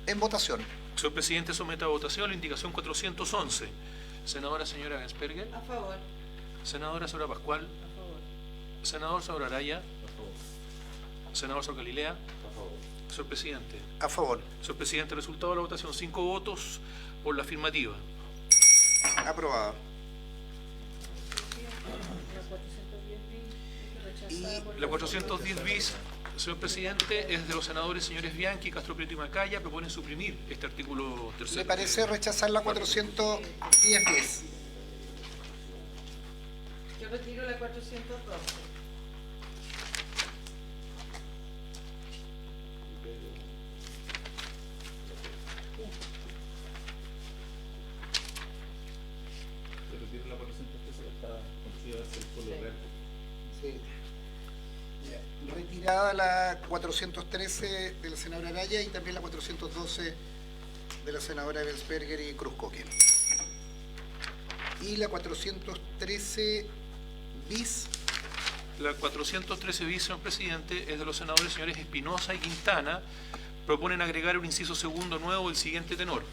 Speaker 2: en votación?
Speaker 3: Señor presidente, somete a votación la indicación 411. Senadora señora Ensperger.
Speaker 4: A favor.
Speaker 3: Senadora señora Pascual.
Speaker 4: A favor.
Speaker 3: Senador señor Araya.
Speaker 10: A favor.
Speaker 3: Senador señor Galilea.
Speaker 10: A favor.
Speaker 3: Señor presidente.
Speaker 2: A favor.
Speaker 3: Señor presidente, resultado de la votación, 5 votos por la afirmativa.
Speaker 2: Aprobado.
Speaker 3: La 410 bis Señor presidente, es de los senadores señores Bianchi, Castro Prieto y Macaya, proponen suprimir este artículo tercero.
Speaker 2: ¿Le parece rechazar la 410?
Speaker 4: Yo retiro la 412.
Speaker 10: Se retira la 413 que está considerada el pueblo real.
Speaker 2: Sí. Ya. Retirada la 413 de la senadora Araya y también la 412 de la senadora Ebensberger y Cruzcoque. Y la 413 bis.
Speaker 3: La 413 bis, señor presidente, es de los senadores señores Espinosa y Quintana. Proponen agregar un inciso segundo nuevo del siguiente tenor.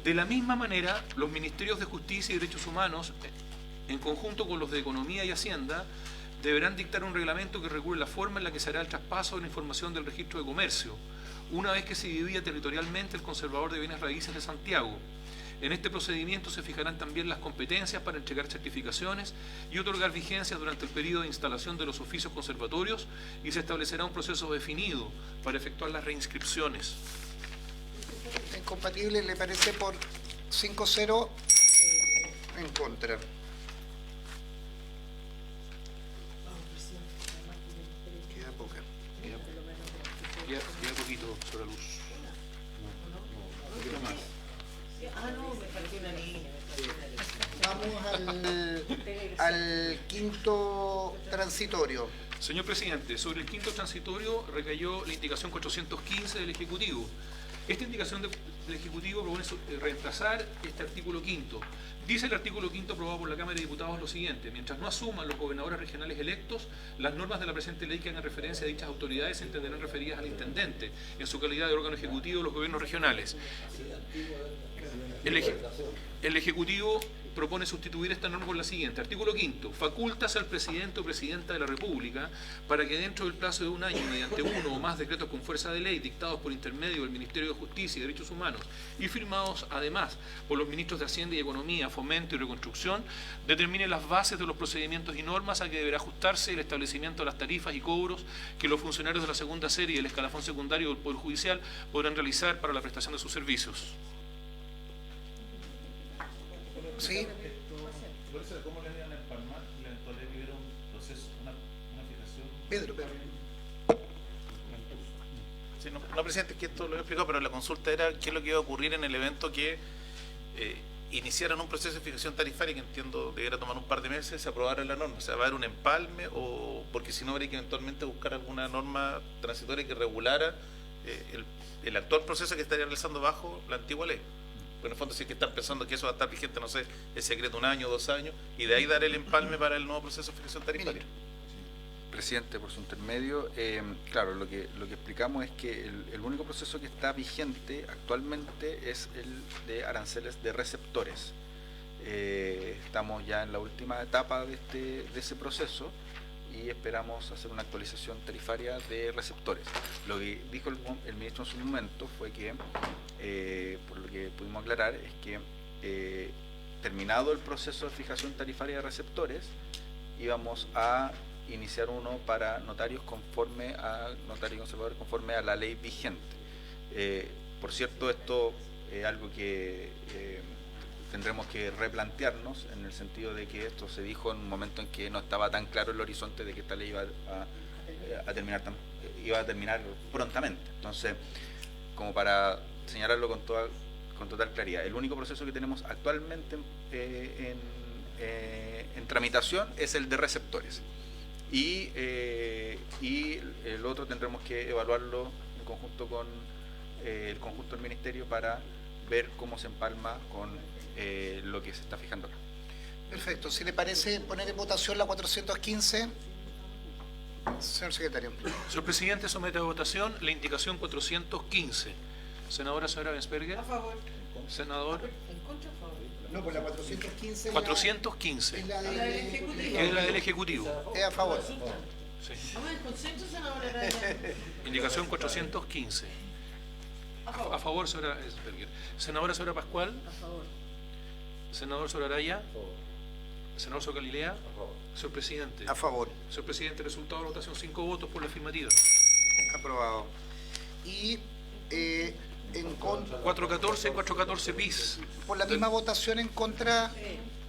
Speaker 3: De la misma manera, los Ministerios de Justicia y Derechos Humanos, en conjunto con los de Economía y Hacienda, deberán dictar un reglamento que regule la forma en la que se hará el traspaso de la información del registro de comercio, una vez que se divida territorialmente el conservador de bienes raíces de Santiago. En este procedimiento se fijarán también las competencias para entregar certificaciones y otorgar vigencia durante el periodo de instalación de los oficios conservatorios y se establecerá un proceso definido para efectuar las reinscripciones.
Speaker 2: Incompatible, ¿le parece? Por 5-0 en contra. Queda poca.
Speaker 3: Queda poquito sobre la luz.
Speaker 10: Un poquito más.
Speaker 4: No, me faltó una niña.
Speaker 2: Vamos al quinto transitorio.
Speaker 3: Señor presidente, sobre el quinto transitorio recayó la indicación 415 del Ejecutivo. Esta indicación del Ejecutivo propone reemplazar este artículo quinto. Dice el artículo quinto aprobado por la Cámara de Diputados lo siguiente: mientras no asuman los gobernadores regionales electos, las normas de la presente ley que hagan referencia a dichas autoridades se entenderán referidas al intendente, en su calidad de órgano ejecutivo de los gobiernos regionales. El Ejecutivo propone sustituir esta norma por la siguiente. Artículo quinto. Facultas al presidente o presidenta de la República para que dentro del plazo de un año, mediante uno o más decretos con fuerza de ley dictados por intermedio del Ministerio de Justicia y Derechos Humanos y firmados además por los ministros de Hacienda y Economía, Fomento y Reconstrucción, determine las bases de los procedimientos y normas a que deberá ajustarse el establecimiento de las tarifas y cobros que los funcionarios de la segunda serie del escalafón secundario del Poder Judicial podrán realizar para la prestación de sus servicios.
Speaker 2: Sí.
Speaker 10: Por eso, ¿cómo le iban a empalmar la eventualidad de que hubiera un proceso, una fijación?
Speaker 2: Pedro.
Speaker 6: Sí, no, presidente, que esto lo he explicado, pero la consulta era qué es lo que iba a ocurrir en el evento que iniciaran un proceso de fijación tarifaria que entiendo debería tomar un par de meses, se aprobara la norma. O sea, ¿va a haber un empalme o porque si no habría que eventualmente buscar alguna norma transitoria que regulara el actual proceso que estaría realizando bajo la antigua ley? Pero en el fondo sí que están pensando que eso va a estar vigente, no sé, el secreto 1 año, 2 años, y de ahí dar el empalme para el nuevo proceso de fijación tarifaria.
Speaker 1: Presidente, por su intermedio, claro, lo que explicamos es que el único proceso que está vigente actualmente es el de aranceles de receptores. Estamos ya en la última etapa de ese proceso y esperamos hacer una actualización tarifaria de receptores. Lo que dijo el ministro en su momento fue que, por lo que pudimos aclarar, es que terminado el proceso de fijación tarifaria de receptores, íbamos a iniciar uno para notarios y conservadores conforme a la ley vigente. Por cierto, esto es algo que tendremos que replantearnos en el sentido de que esto se dijo en un momento en que no estaba tan claro el horizonte de que esta ley iba a terminar prontamente. Entonces, como para señalarlo con total claridad, el único proceso que tenemos actualmente en tramitación es el de receptores. Y el otro tendremos que evaluarlo en conjunto con el conjunto del Ministerio para ver cómo se empalma con lo que se está fijando acá.
Speaker 2: Perfecto. Si le parece poner en votación la 415, señor secretario.
Speaker 3: Señor presidente, somete a votación la indicación 415. Senadora Ebensberger.
Speaker 4: A favor.
Speaker 3: Senador.
Speaker 4: En contra, a favor.
Speaker 2: No, pues la 415.
Speaker 3: 415.
Speaker 2: Es la
Speaker 4: del Ejecutivo.
Speaker 3: Es la del Ejecutivo.
Speaker 2: Es a favor.
Speaker 3: Sí.
Speaker 4: Vamos al consenso, senadora.
Speaker 3: Indicación 415. A favor, señora Ebensberger. Senadora Pascual.
Speaker 4: A favor.
Speaker 3: Senador Araya. Senador Soto Galilea. Señor Presidente.
Speaker 2: A favor.
Speaker 3: Señor Presidente, resultado de la votación, 5 votos por la afirmativa.
Speaker 2: Aprobado. Y en contra...
Speaker 3: 414 y 414 bis.
Speaker 2: Por la misma votación en contra,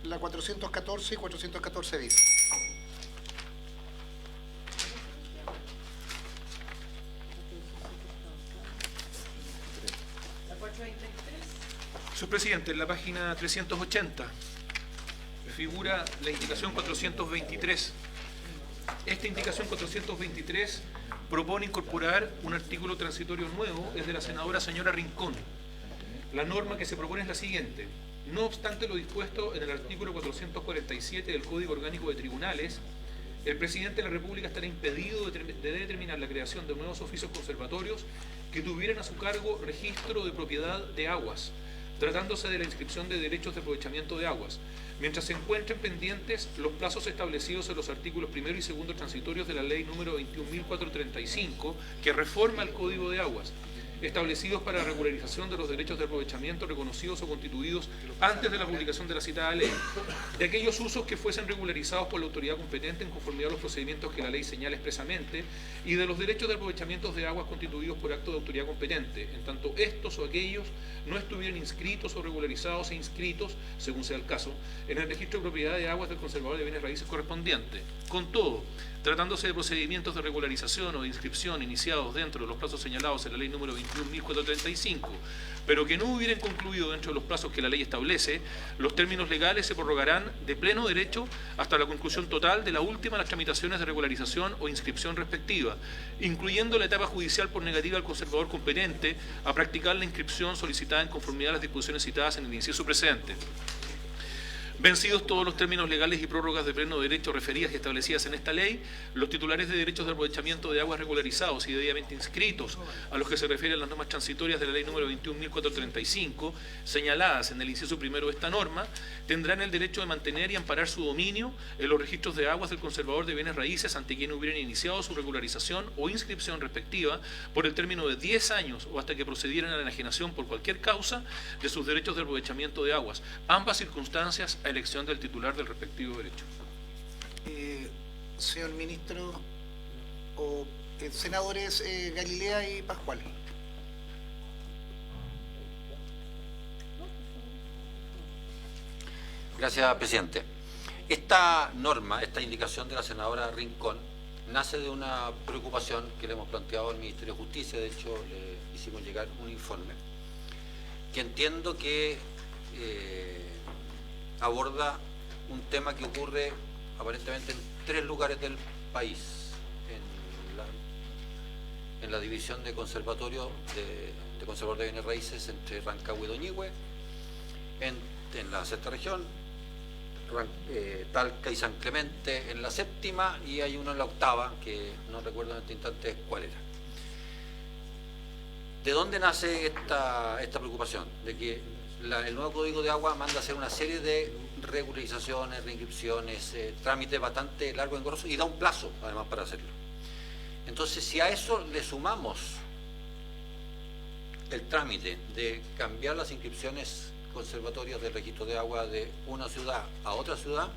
Speaker 2: la 414 y 414 bis.
Speaker 3: Señor Presidente, en la página 380 figura la indicación 423. Esta indicación 423 propone incorporar un artículo transitorio nuevo, es de la senadora señora Rincón. La norma que se propone es la siguiente: no obstante lo dispuesto en el artículo 447 del Código Orgánico de Tribunales, el presidente de la República estará impedido de determinar la creación de nuevos oficios conservatorios que tuvieran a su cargo registro de propiedad de aguas, tratándose de la inscripción de derechos de aprovechamiento de aguas, mientras se encuentren pendientes los plazos establecidos en los artículos 1 y 2 transitorios de la Ley número 21.435, que reforma el Código de Aguas, establecidos para la regularización de los derechos de aprovechamiento reconocidos o constituidos antes de la publicación de la citada ley, de aquellos usos que fuesen regularizados por la autoridad competente en conformidad a los procedimientos que la ley señala expresamente, y de los derechos de aprovechamientos de aguas constituidos por acto de autoridad competente, en tanto estos o aquellos no estuvieran inscritos o regularizados e inscritos, según sea el caso, en el registro de propiedad de aguas del conservador de bienes raíces correspondiente. Con todo, tratándose de procedimientos de regularización o de inscripción iniciados dentro de los plazos señalados en la ley número 21.435, pero que no hubieran concluido dentro de los plazos que la ley establece, los términos legales se prorrogarán de pleno derecho hasta la conclusión total de la última de las tramitaciones de regularización o inscripción respectiva, incluyendo la etapa judicial por negativa al conservador competente a practicar la inscripción solicitada en conformidad a las disposiciones citadas en el inciso precedente. Vencidos todos los términos legales y prórrogas de pleno derecho referidas y establecidas en esta ley, los titulares de derechos de aprovechamiento de aguas regularizados y debidamente inscritos, a los que se refieren las normas transitorias de la ley número 21.435, señaladas en el inciso primero de esta norma, tendrán el derecho de mantener y amparar su dominio en los registros de aguas del conservador de bienes raíces ante quien hubieran iniciado su regularización o inscripción respectiva por el término de 10 años o hasta que procedieran a la enajenación por cualquier causa de sus derechos de aprovechamiento de aguas, ambas circunstancias a elección del titular del respectivo derecho.
Speaker 2: Señor ministro, o senadores Galilea y Pascual.
Speaker 9: Gracias, presidente. Esta norma, esta indicación de la senadora Rincón, nace de una preocupación que le hemos planteado al Ministerio de Justicia. De hecho, le hicimos llegar un informe que entiendo que aborda un tema que ocurre aparentemente en 3 lugares del país, en la división de conservatorio de conservador de bienes raíces entre Rancagua y Doñihue, en la 6ª región, Talca y San Clemente en la 7ª, y hay uno en la 8ª que no recuerdo en este instante cuál era. ¿De dónde nace esta preocupación? De que el nuevo Código de Agua manda a hacer una serie de regularizaciones, reinscripciones, trámites bastante largos y engorrosos, y da un plazo además para hacerlo. Entonces, si a eso le sumamos el trámite de cambiar las inscripciones conservatorias del registro de agua de una ciudad a otra ciudad,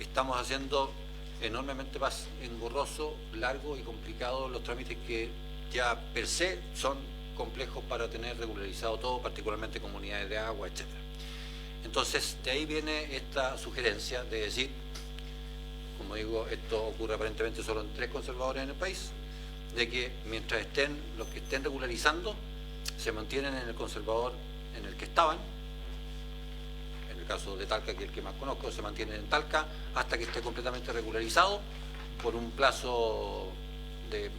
Speaker 9: estamos haciendo enormemente más engorroso, largo y complicado los trámites que ya per se son complejos para tener regularizado todo, particularmente comunidades de agua, etc. Entonces, de ahí viene esta sugerencia de decir, como digo, esto ocurre aparentemente solo en 3 conservadores en el país, de que mientras estén los que estén regularizando, se mantienen en el conservador en el que estaban. En el caso de Talca, que es el que más conozco, se mantienen en Talca hasta que esté completamente regularizado por un plazo de,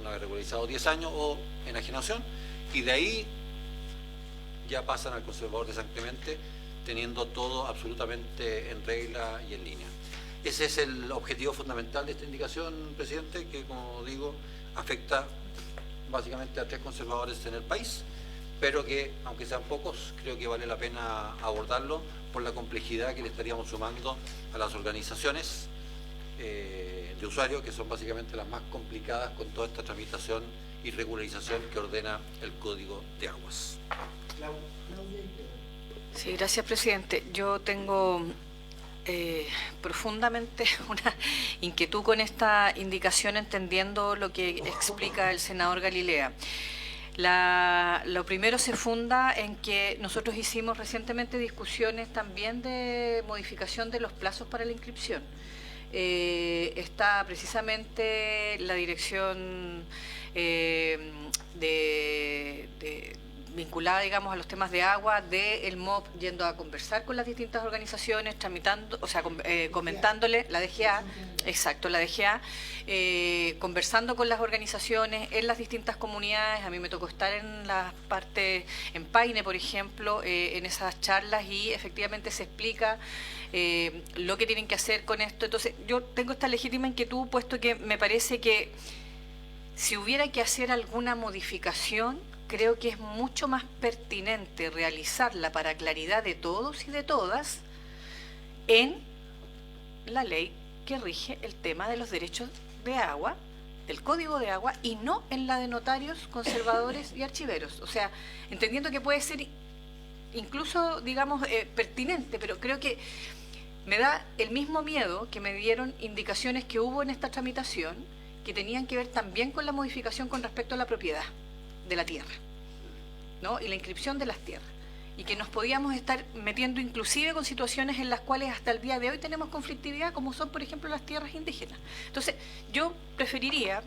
Speaker 9: una vez regularizado, 10 años o enajenación, y de ahí ya pasan al conservador de San Clemente, teniendo todo absolutamente en regla y en línea. Ese es el objetivo fundamental de esta indicación, presidente, que, como digo, afecta básicamente a 3 conservadores en el país, pero que, aunque sean pocos, creo que vale la pena abordarlo por la complejidad que le estaríamos sumando a las organizaciones de usuarios, que son básicamente las más complicadas con toda esta tramitación y regularización que ordena el Código de Aguas.
Speaker 8: Sí, gracias, presidente. Yo tengo profundamente una inquietud con esta indicación, entendiendo lo que explica el senador Galilea. Lo primero se funda en que nosotros hicimos recientemente discusiones también de modificación de los plazos para la inscripción. Está precisamente la dirección vinculada, digamos, a los temas de agua, del MOP yendo a conversar con las distintas organizaciones, tramitando, o sea, comentándole, la DGA, exacto, la DGA, conversando con las organizaciones en las distintas comunidades. A mí me tocó estar en la parte, en Paine, por ejemplo, en esas charlas, y efectivamente se explica lo que tienen que hacer con esto. Entonces, yo tengo esta legítima inquietud, puesto que me parece que si hubiera que hacer alguna modificación, creo que es mucho más pertinente realizarla para claridad de todos y de todas en la ley que rige el tema de los derechos de agua, del Código de Agua, y no en la de notarios, conservadores y archiveros. O sea, entendiendo que puede ser incluso, digamos, pertinente, pero creo que me da el mismo miedo que me dieron indicaciones que hubo en esta tramitación, que tenían que ver también con la modificación con respecto a la propiedad de la tierra, ¿no? Y la inscripción de las tierras, y que nos podíamos estar metiendo inclusive con situaciones en las cuales hasta el día de hoy tenemos conflictividad, como son, por ejemplo, las tierras indígenas. Entonces, yo preferiría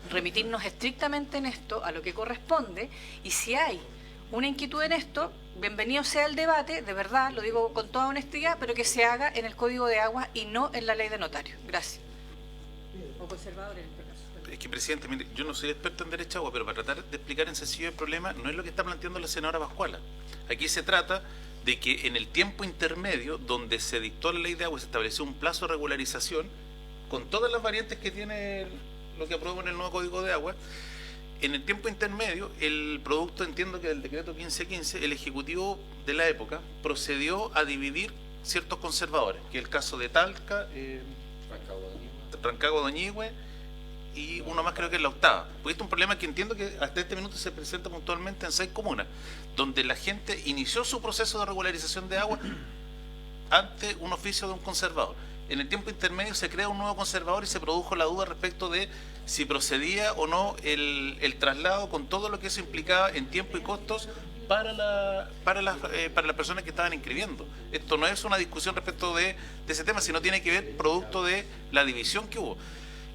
Speaker 8: remitirnos estrictamente en esto a lo que corresponde, y si hay una inquietud en esto, bienvenido sea el debate, de verdad, lo digo con toda honestidad, pero que se haga en el Código de Agua y no en la ley de notarios. Gracias. O conservadores.
Speaker 6: Es que, presidente, mire, yo no soy experto en derecho a agua, pero para tratar de explicar en sencillo el problema, no es lo que está planteando la senadora Pascuala. Aquí se trata de que en el tiempo intermedio, donde se dictó la ley de agua, se estableció un plazo de regularización, con todas las variantes que tiene lo que aprobó en el nuevo Código de Agua. En el tiempo intermedio, el producto, entiendo que del decreto 1515, el Ejecutivo de la época procedió a dividir ciertos conservadores, que es el caso de Talca, Rancagua, Doñihue, y uno más creo que es la octava. Porque este es un problema que entiendo que hasta este minuto se presenta puntualmente en 6 comunas, donde la gente inició su proceso de regularización de agua ante un oficio de un conservador. En el tiempo intermedio se crea un nuevo conservador y se produjo la duda respecto de si procedía o no el traslado, con todo lo que eso implicaba en tiempo y costos para las personas que estaban inscribiendo. Esto no es una discusión respecto de ese tema, sino tiene que ver producto de la división que hubo.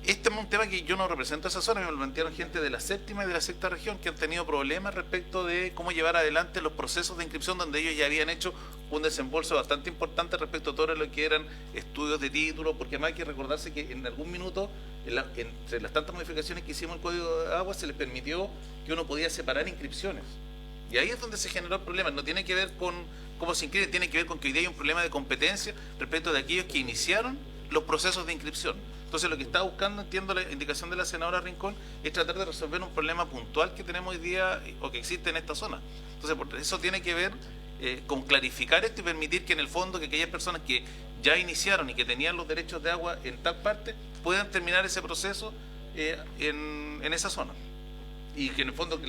Speaker 6: Este es un tema que yo no represento esa zona, me lo plantearon gente de la séptima y de la sexta región que han tenido problemas respecto de cómo llevar adelante los procesos de inscripción, donde ellos ya habían hecho un desembolso bastante importante respecto a todo lo que eran estudios de título, porque además hay que recordarse que en algún minuto, entre las tantas modificaciones que hicimos en el Código de Agua, se les permitió que uno podía separar inscripciones. Y ahí es donde se generó el problema. No tiene que ver con cómo se inscriben, tiene que ver con que hoy día hay un problema de competencia respecto de aquellos que iniciaron los procesos de inscripción. Entonces, lo que está buscando, entiendo la indicación de la senadora Rincón, es tratar de resolver un problema puntual que tenemos hoy día o que existe en esta zona. Entonces, por eso tiene que ver con clarificar esto y permitir que en el fondo que aquellas personas que ya iniciaron y que tenían los derechos de agua en tal parte puedan terminar ese proceso en esa zona. Y que en el fondo,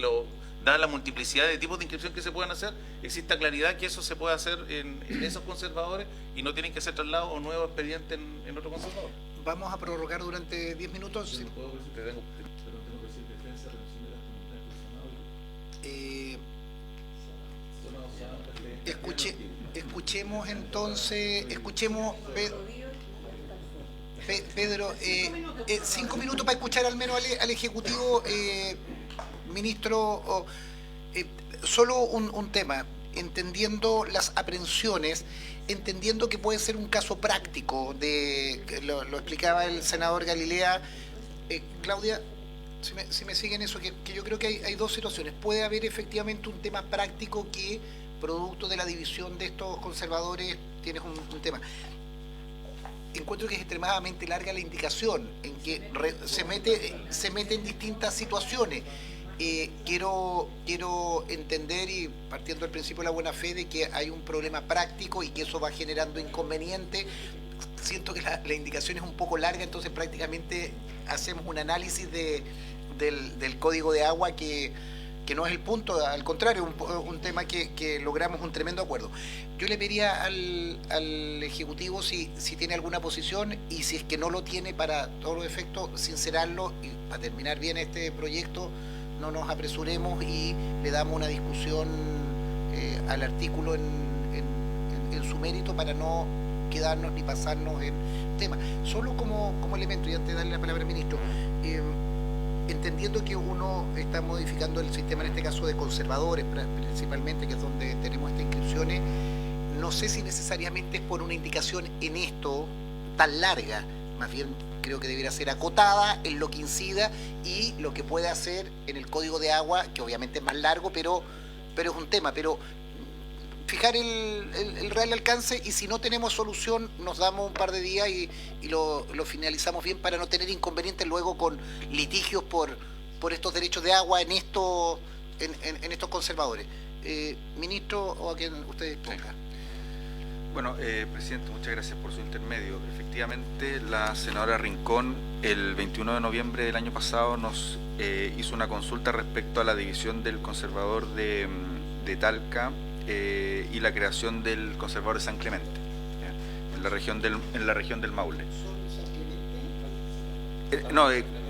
Speaker 6: dada la multiplicidad de tipos de inscripción que se puedan hacer, exista claridad que eso se puede hacer en esos conservadores y no tienen que ser traslados o nuevos expedientes en otro conservador.
Speaker 2: Vamos a prorrogar durante 10 minutos.
Speaker 10: Pero tengo que decir defensa, reducción de gastos personales.
Speaker 2: Escuchemos entonces, Pedro, 5 minutos para escuchar al menos al Ejecutivo. Ministro, solo un tema, entendiendo las aprehensiones, entendiendo que puede ser un caso práctico, lo explicaba el senador Galilea. Claudia, si me siguen eso, que yo creo que hay dos situaciones. Puede haber efectivamente un tema práctico que, producto de la división de estos conservadores, tienes un tema. Encuentro que es extremadamente larga la indicación, en que se mete en distintas situaciones. Quiero entender, y partiendo del principio de la buena fe, de que hay un problema práctico y que eso va generando inconvenientes. Siento que la indicación es un poco larga, entonces prácticamente hacemos un análisis del Código de Agua que que no es el punto, al contrario, un tema que logramos un tremendo acuerdo. Yo le pediría al Ejecutivo si tiene alguna posición, y si es que no lo tiene, para todos los efectos, sincerarlo, y para terminar bien este proyecto, no nos apresuremos y le damos una discusión al artículo en su mérito, para no quedarnos ni pasarnos en tema. Solo como elemento, y antes de darle la palabra al ministro, entendiendo que uno está modificando el sistema, en este caso de conservadores principalmente, que es donde tenemos estas inscripciones, no sé si necesariamente es por una indicación en esto tan larga, más bien creo que debiera ser acotada en lo que incida y lo que puede hacer en el Código de Agua, que obviamente es más largo, pero es un tema. Pero fijar el real alcance, y si no tenemos solución nos damos un par de días y lo finalizamos bien, para no tener inconvenientes luego con litigios por estos derechos de agua en estos conservadores. Ministro, o a quien usted disponga.
Speaker 1: Bueno, presidente, muchas gracias por su intermedio. Efectivamente, la senadora Rincón el 21 de noviembre del año pasado nos hizo una consulta respecto a la división del conservador de Talca y la creación del conservador de San Clemente, ¿ya? En la región del Maule.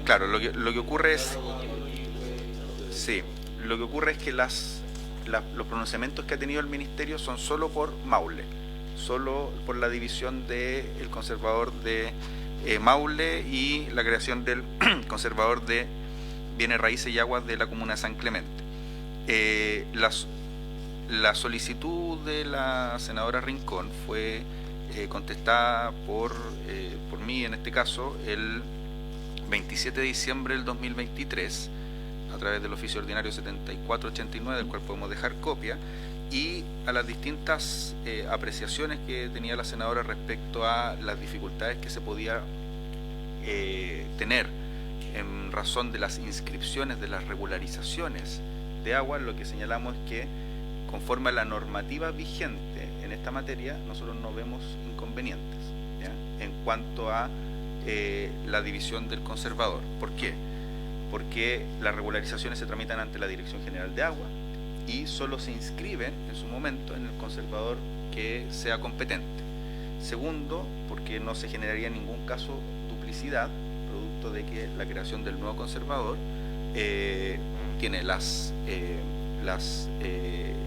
Speaker 1: Claro, lo que ocurre es, sí, lo que ocurre es que los pronunciamientos que ha tenido el ministerio son solo por Maule, solo por la división del conservador de Maule y la creación del conservador de bienes raíces y aguas de la comuna de San Clemente. La solicitud de la senadora Rincón fue contestada por mí, en este caso, el 27 de diciembre del 2023, a través del oficio ordinario 7489, del cual podemos dejar copia, y a las distintas apreciaciones que tenía la senadora respecto a las dificultades que se podía tener en razón de las inscripciones, de las regularizaciones de agua. Lo que señalamos es que, conforme a la normativa vigente en esta materia, nosotros no vemos inconvenientes, ¿ya?, en cuanto a la división del conservador. ¿Por qué? Porque las regularizaciones se tramitan ante la Dirección General de Agua y solo se inscriben en su momento en el conservador que sea competente. Segundo, porque no se generaría en ningún caso duplicidad, producto de que la creación del nuevo conservador tiene las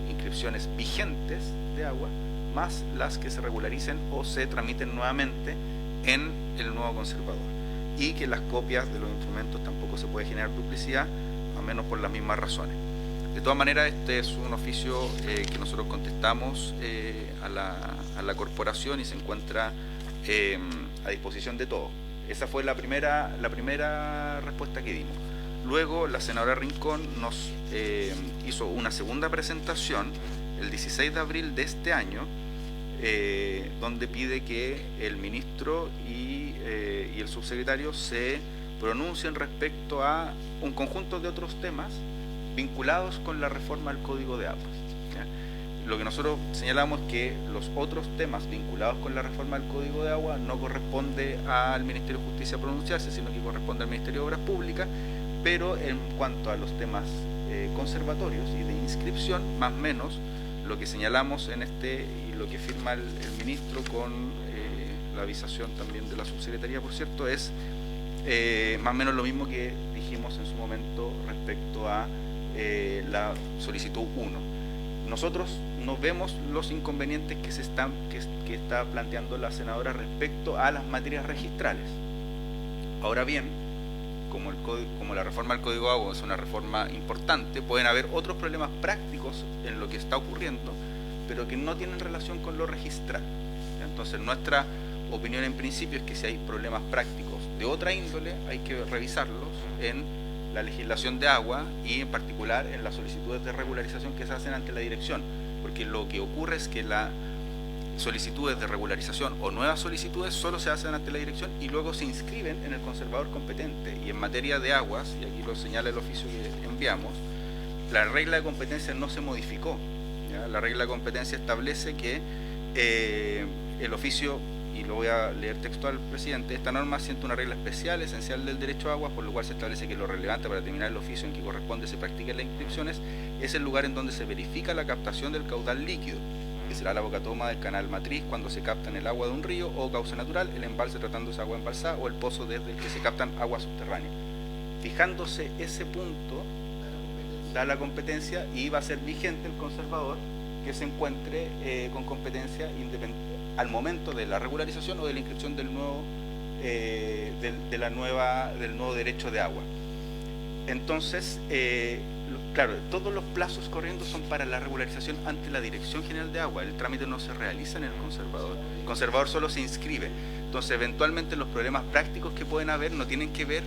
Speaker 1: inscripciones vigentes de agua, más las que se regularicen o se tramiten nuevamente en el nuevo conservador, y que las copias de los instrumentos tampoco se puede generar duplicidad, al menos por las mismas razones. De todas maneras, este es un oficio que nosotros contestamos a la corporación y se encuentra a disposición de todos. Esa fue la primera respuesta que dimos. Luego la senadora Rincón nos hizo una segunda presentación el 16 de abril de este año, donde pide que el ministro y el subsecretario se pronuncien respecto a un conjunto de otros temas vinculados con la reforma al Código de Aguas, ¿ya? Lo que nosotros señalamos es que los otros temas vinculados con la reforma al Código de Agua no corresponde al Ministerio de Justicia pronunciarse, sino que corresponde al Ministerio de Obras Públicas, pero en cuanto a los temas conservatorios y de inscripción, más o menos lo que señalamos en y lo que firma el ministro con la avisación también de la subsecretaría, por cierto, es más o menos lo mismo que dijimos en su momento respecto a la solicitud 1. Nosotros no vemos los inconvenientes que está planteando la senadora respecto a las materias registrales. Ahora bien, como la reforma del Código de Agua es una reforma importante, pueden haber otros problemas prácticos en lo que está ocurriendo, pero que no tienen relación con lo registral. Entonces, nuestra opinión en principio es que si hay problemas prácticos de otra índole, hay que revisarlos en la legislación de agua y en particular en las solicitudes de regularización que se hacen ante la dirección, porque lo que ocurre es que las solicitudes de regularización o nuevas solicitudes solo se hacen ante la dirección y luego se inscriben en el conservador competente. Y en materia de aguas, y aquí lo señala el oficio que enviamos, la regla de competencia no se modificó, ¿ya? La regla de competencia establece que el oficio
Speaker 12: y lo voy a leer textual, presidente, esta norma sienta una regla especial, esencial del derecho a agua, por lo cual se establece que lo relevante para determinar el oficio en que corresponde se practiquen las inscripciones es el lugar en donde se verifica la captación del caudal líquido, que será la bocatoma del canal matriz cuando se captan el agua de un río o cauce natural, el embalse tratándose agua embalsada o el pozo desde el que se captan aguas subterráneas. Fijándose ese punto, da la competencia y va a ser vigente el conservador que se encuentre con competencia al momento de la regularización o de la inscripción del nuevo del nuevo derecho de agua. Entonces, claro, todos los plazos corriendo son para la regularización ante la Dirección General de Agua. El trámite no se realiza en el conservador. El conservador solo se inscribe. Entonces, eventualmente los problemas prácticos que pueden haber no tienen que ver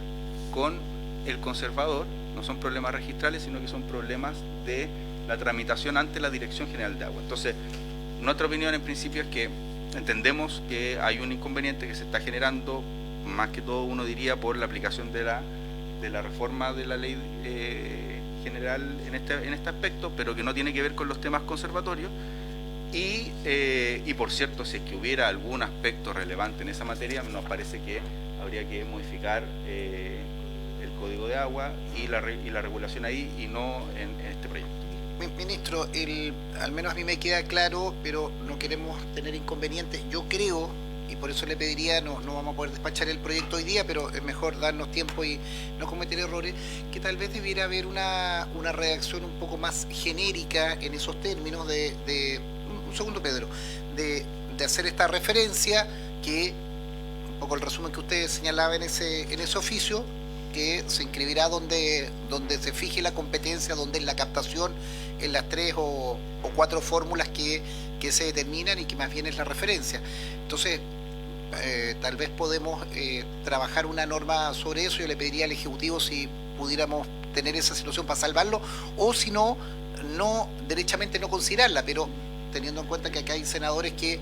Speaker 12: con el conservador, no son problemas registrales, sino que son problemas de la tramitación ante la Dirección General de Agua. Entonces, nuestra opinión en principio es que entendemos que hay un inconveniente que se está generando, más que todo uno diría por la aplicación de la reforma de la ley general en este aspecto, pero que no tiene que ver con los temas conservatorios. Y por cierto, si es que hubiera algún aspecto relevante en esa materia, nos parece que habría que modificar el Código de Agua y la regulación ahí y no en este proyecto.
Speaker 2: Ministro, al menos a mí me queda claro, pero no queremos tener inconvenientes. Yo creo, y por eso le pediría, no vamos a poder despachar el proyecto hoy día, pero es mejor darnos tiempo y no cometer errores, que tal vez debiera haber una redacción un poco más genérica en esos términos un segundo, Pedro, de hacer esta referencia, que un poco el resumen que usted señalaba en ese oficio, que se inscribirá donde se fije la competencia, donde es la captación, en las 3 o 4 fórmulas que se determinan y que más bien es la referencia. Entonces, tal vez podemos trabajar una norma sobre eso. Yo le pediría al Ejecutivo si pudiéramos tener esa situación para salvarlo, o si no, derechamente no considerarla, pero teniendo en cuenta que acá hay senadores que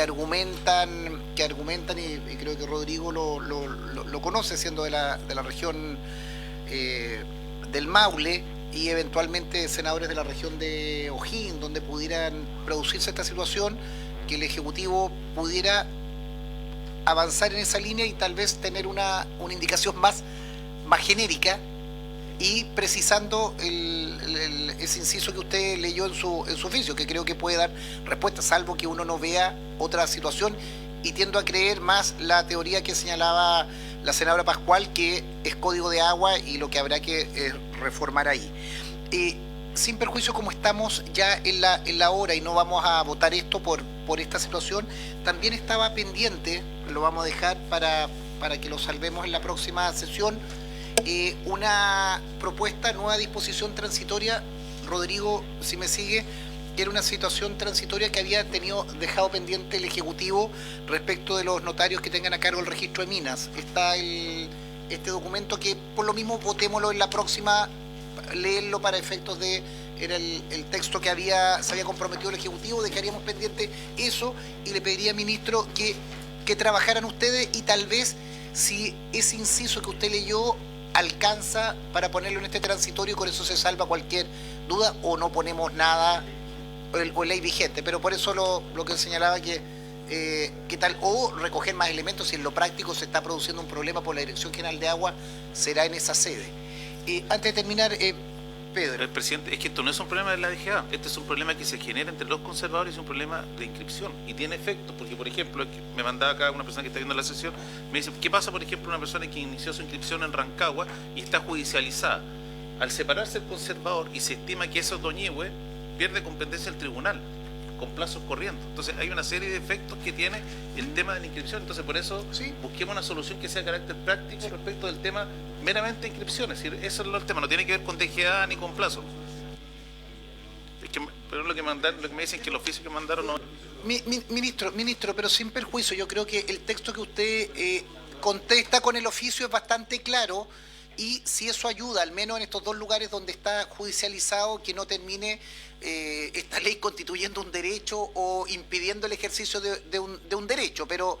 Speaker 2: argumentan y creo que Rodrigo lo conoce, siendo de la región del Maule, y eventualmente senadores de la región de O'Higgins, donde pudieran producirse esta situación, que el Ejecutivo pudiera avanzar en esa línea y tal vez tener una indicación más genérica y precisando ese inciso que usted leyó en su oficio, que creo que puede dar respuesta, salvo que uno no vea otra situación, y tiendo a creer más la teoría que señalaba la senadora Pascual, que es Código de Agua y lo que habrá que reformar ahí. Sin perjuicio, como estamos ya en la hora y no vamos a votar esto por esta situación, también estaba pendiente, lo vamos a dejar para que lo salvemos en la próxima sesión, una propuesta, nueva disposición transitoria, Rodrigo, si me sigue, que era una situación transitoria que había dejado pendiente el Ejecutivo respecto de los notarios que tengan a cargo el registro de minas. Está este documento que por lo mismo votémoslo en la próxima, leerlo para efectos de, era el texto que se había comprometido el Ejecutivo, dejaríamos pendiente eso y le pediría, ministro, que trabajaran ustedes y tal vez si ese inciso que usted leyó alcanza para ponerlo en este transitorio y con eso se salva cualquier duda, o no ponemos nada o ley vigente, pero por eso lo que señalaba que tal, o recoger más elementos, si en lo práctico se está produciendo un problema por la Dirección General de Agua, será en esa sede. Antes de terminar, Pedro.
Speaker 6: El presidente, es que esto no es un problema de la DGA, este es un problema que se genera entre los conservadores, es un problema de inscripción y tiene efecto, porque por ejemplo, me mandaba acá una persona que está viendo la sesión, me dice, ¿qué pasa por ejemplo una persona que inició su inscripción en Rancagua y está judicializada? Al separarse el conservador y se estima que eso es Doñihue, pierde competencia el tribunal, con plazos corriendo. Entonces hay una serie de efectos que tiene el tema de la inscripción. Entonces por eso busquemos una solución que sea de carácter práctico respecto del tema meramente de inscripción. Es decir, eso es el tema, no tiene que ver con DGA ni con plazo. Pero lo que me dicen que el oficio que mandaron no...
Speaker 2: Ministro, pero sin perjuicio, yo creo que el texto que usted contesta con el oficio es bastante claro, y si eso ayuda, al menos en estos 2 lugares donde está judicializado, que no termine esta ley constituyendo un derecho o impidiendo el ejercicio de un derecho, pero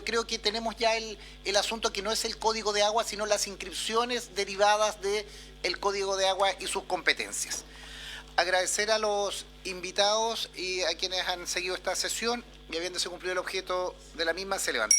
Speaker 2: creo que tenemos ya el asunto que no es el Código de Agua, sino las inscripciones derivadas del Código de Agua y sus competencias. agradecer a los invitados y a quienes han seguido esta sesión y habiéndose cumplido el objeto de la misma, se levanta.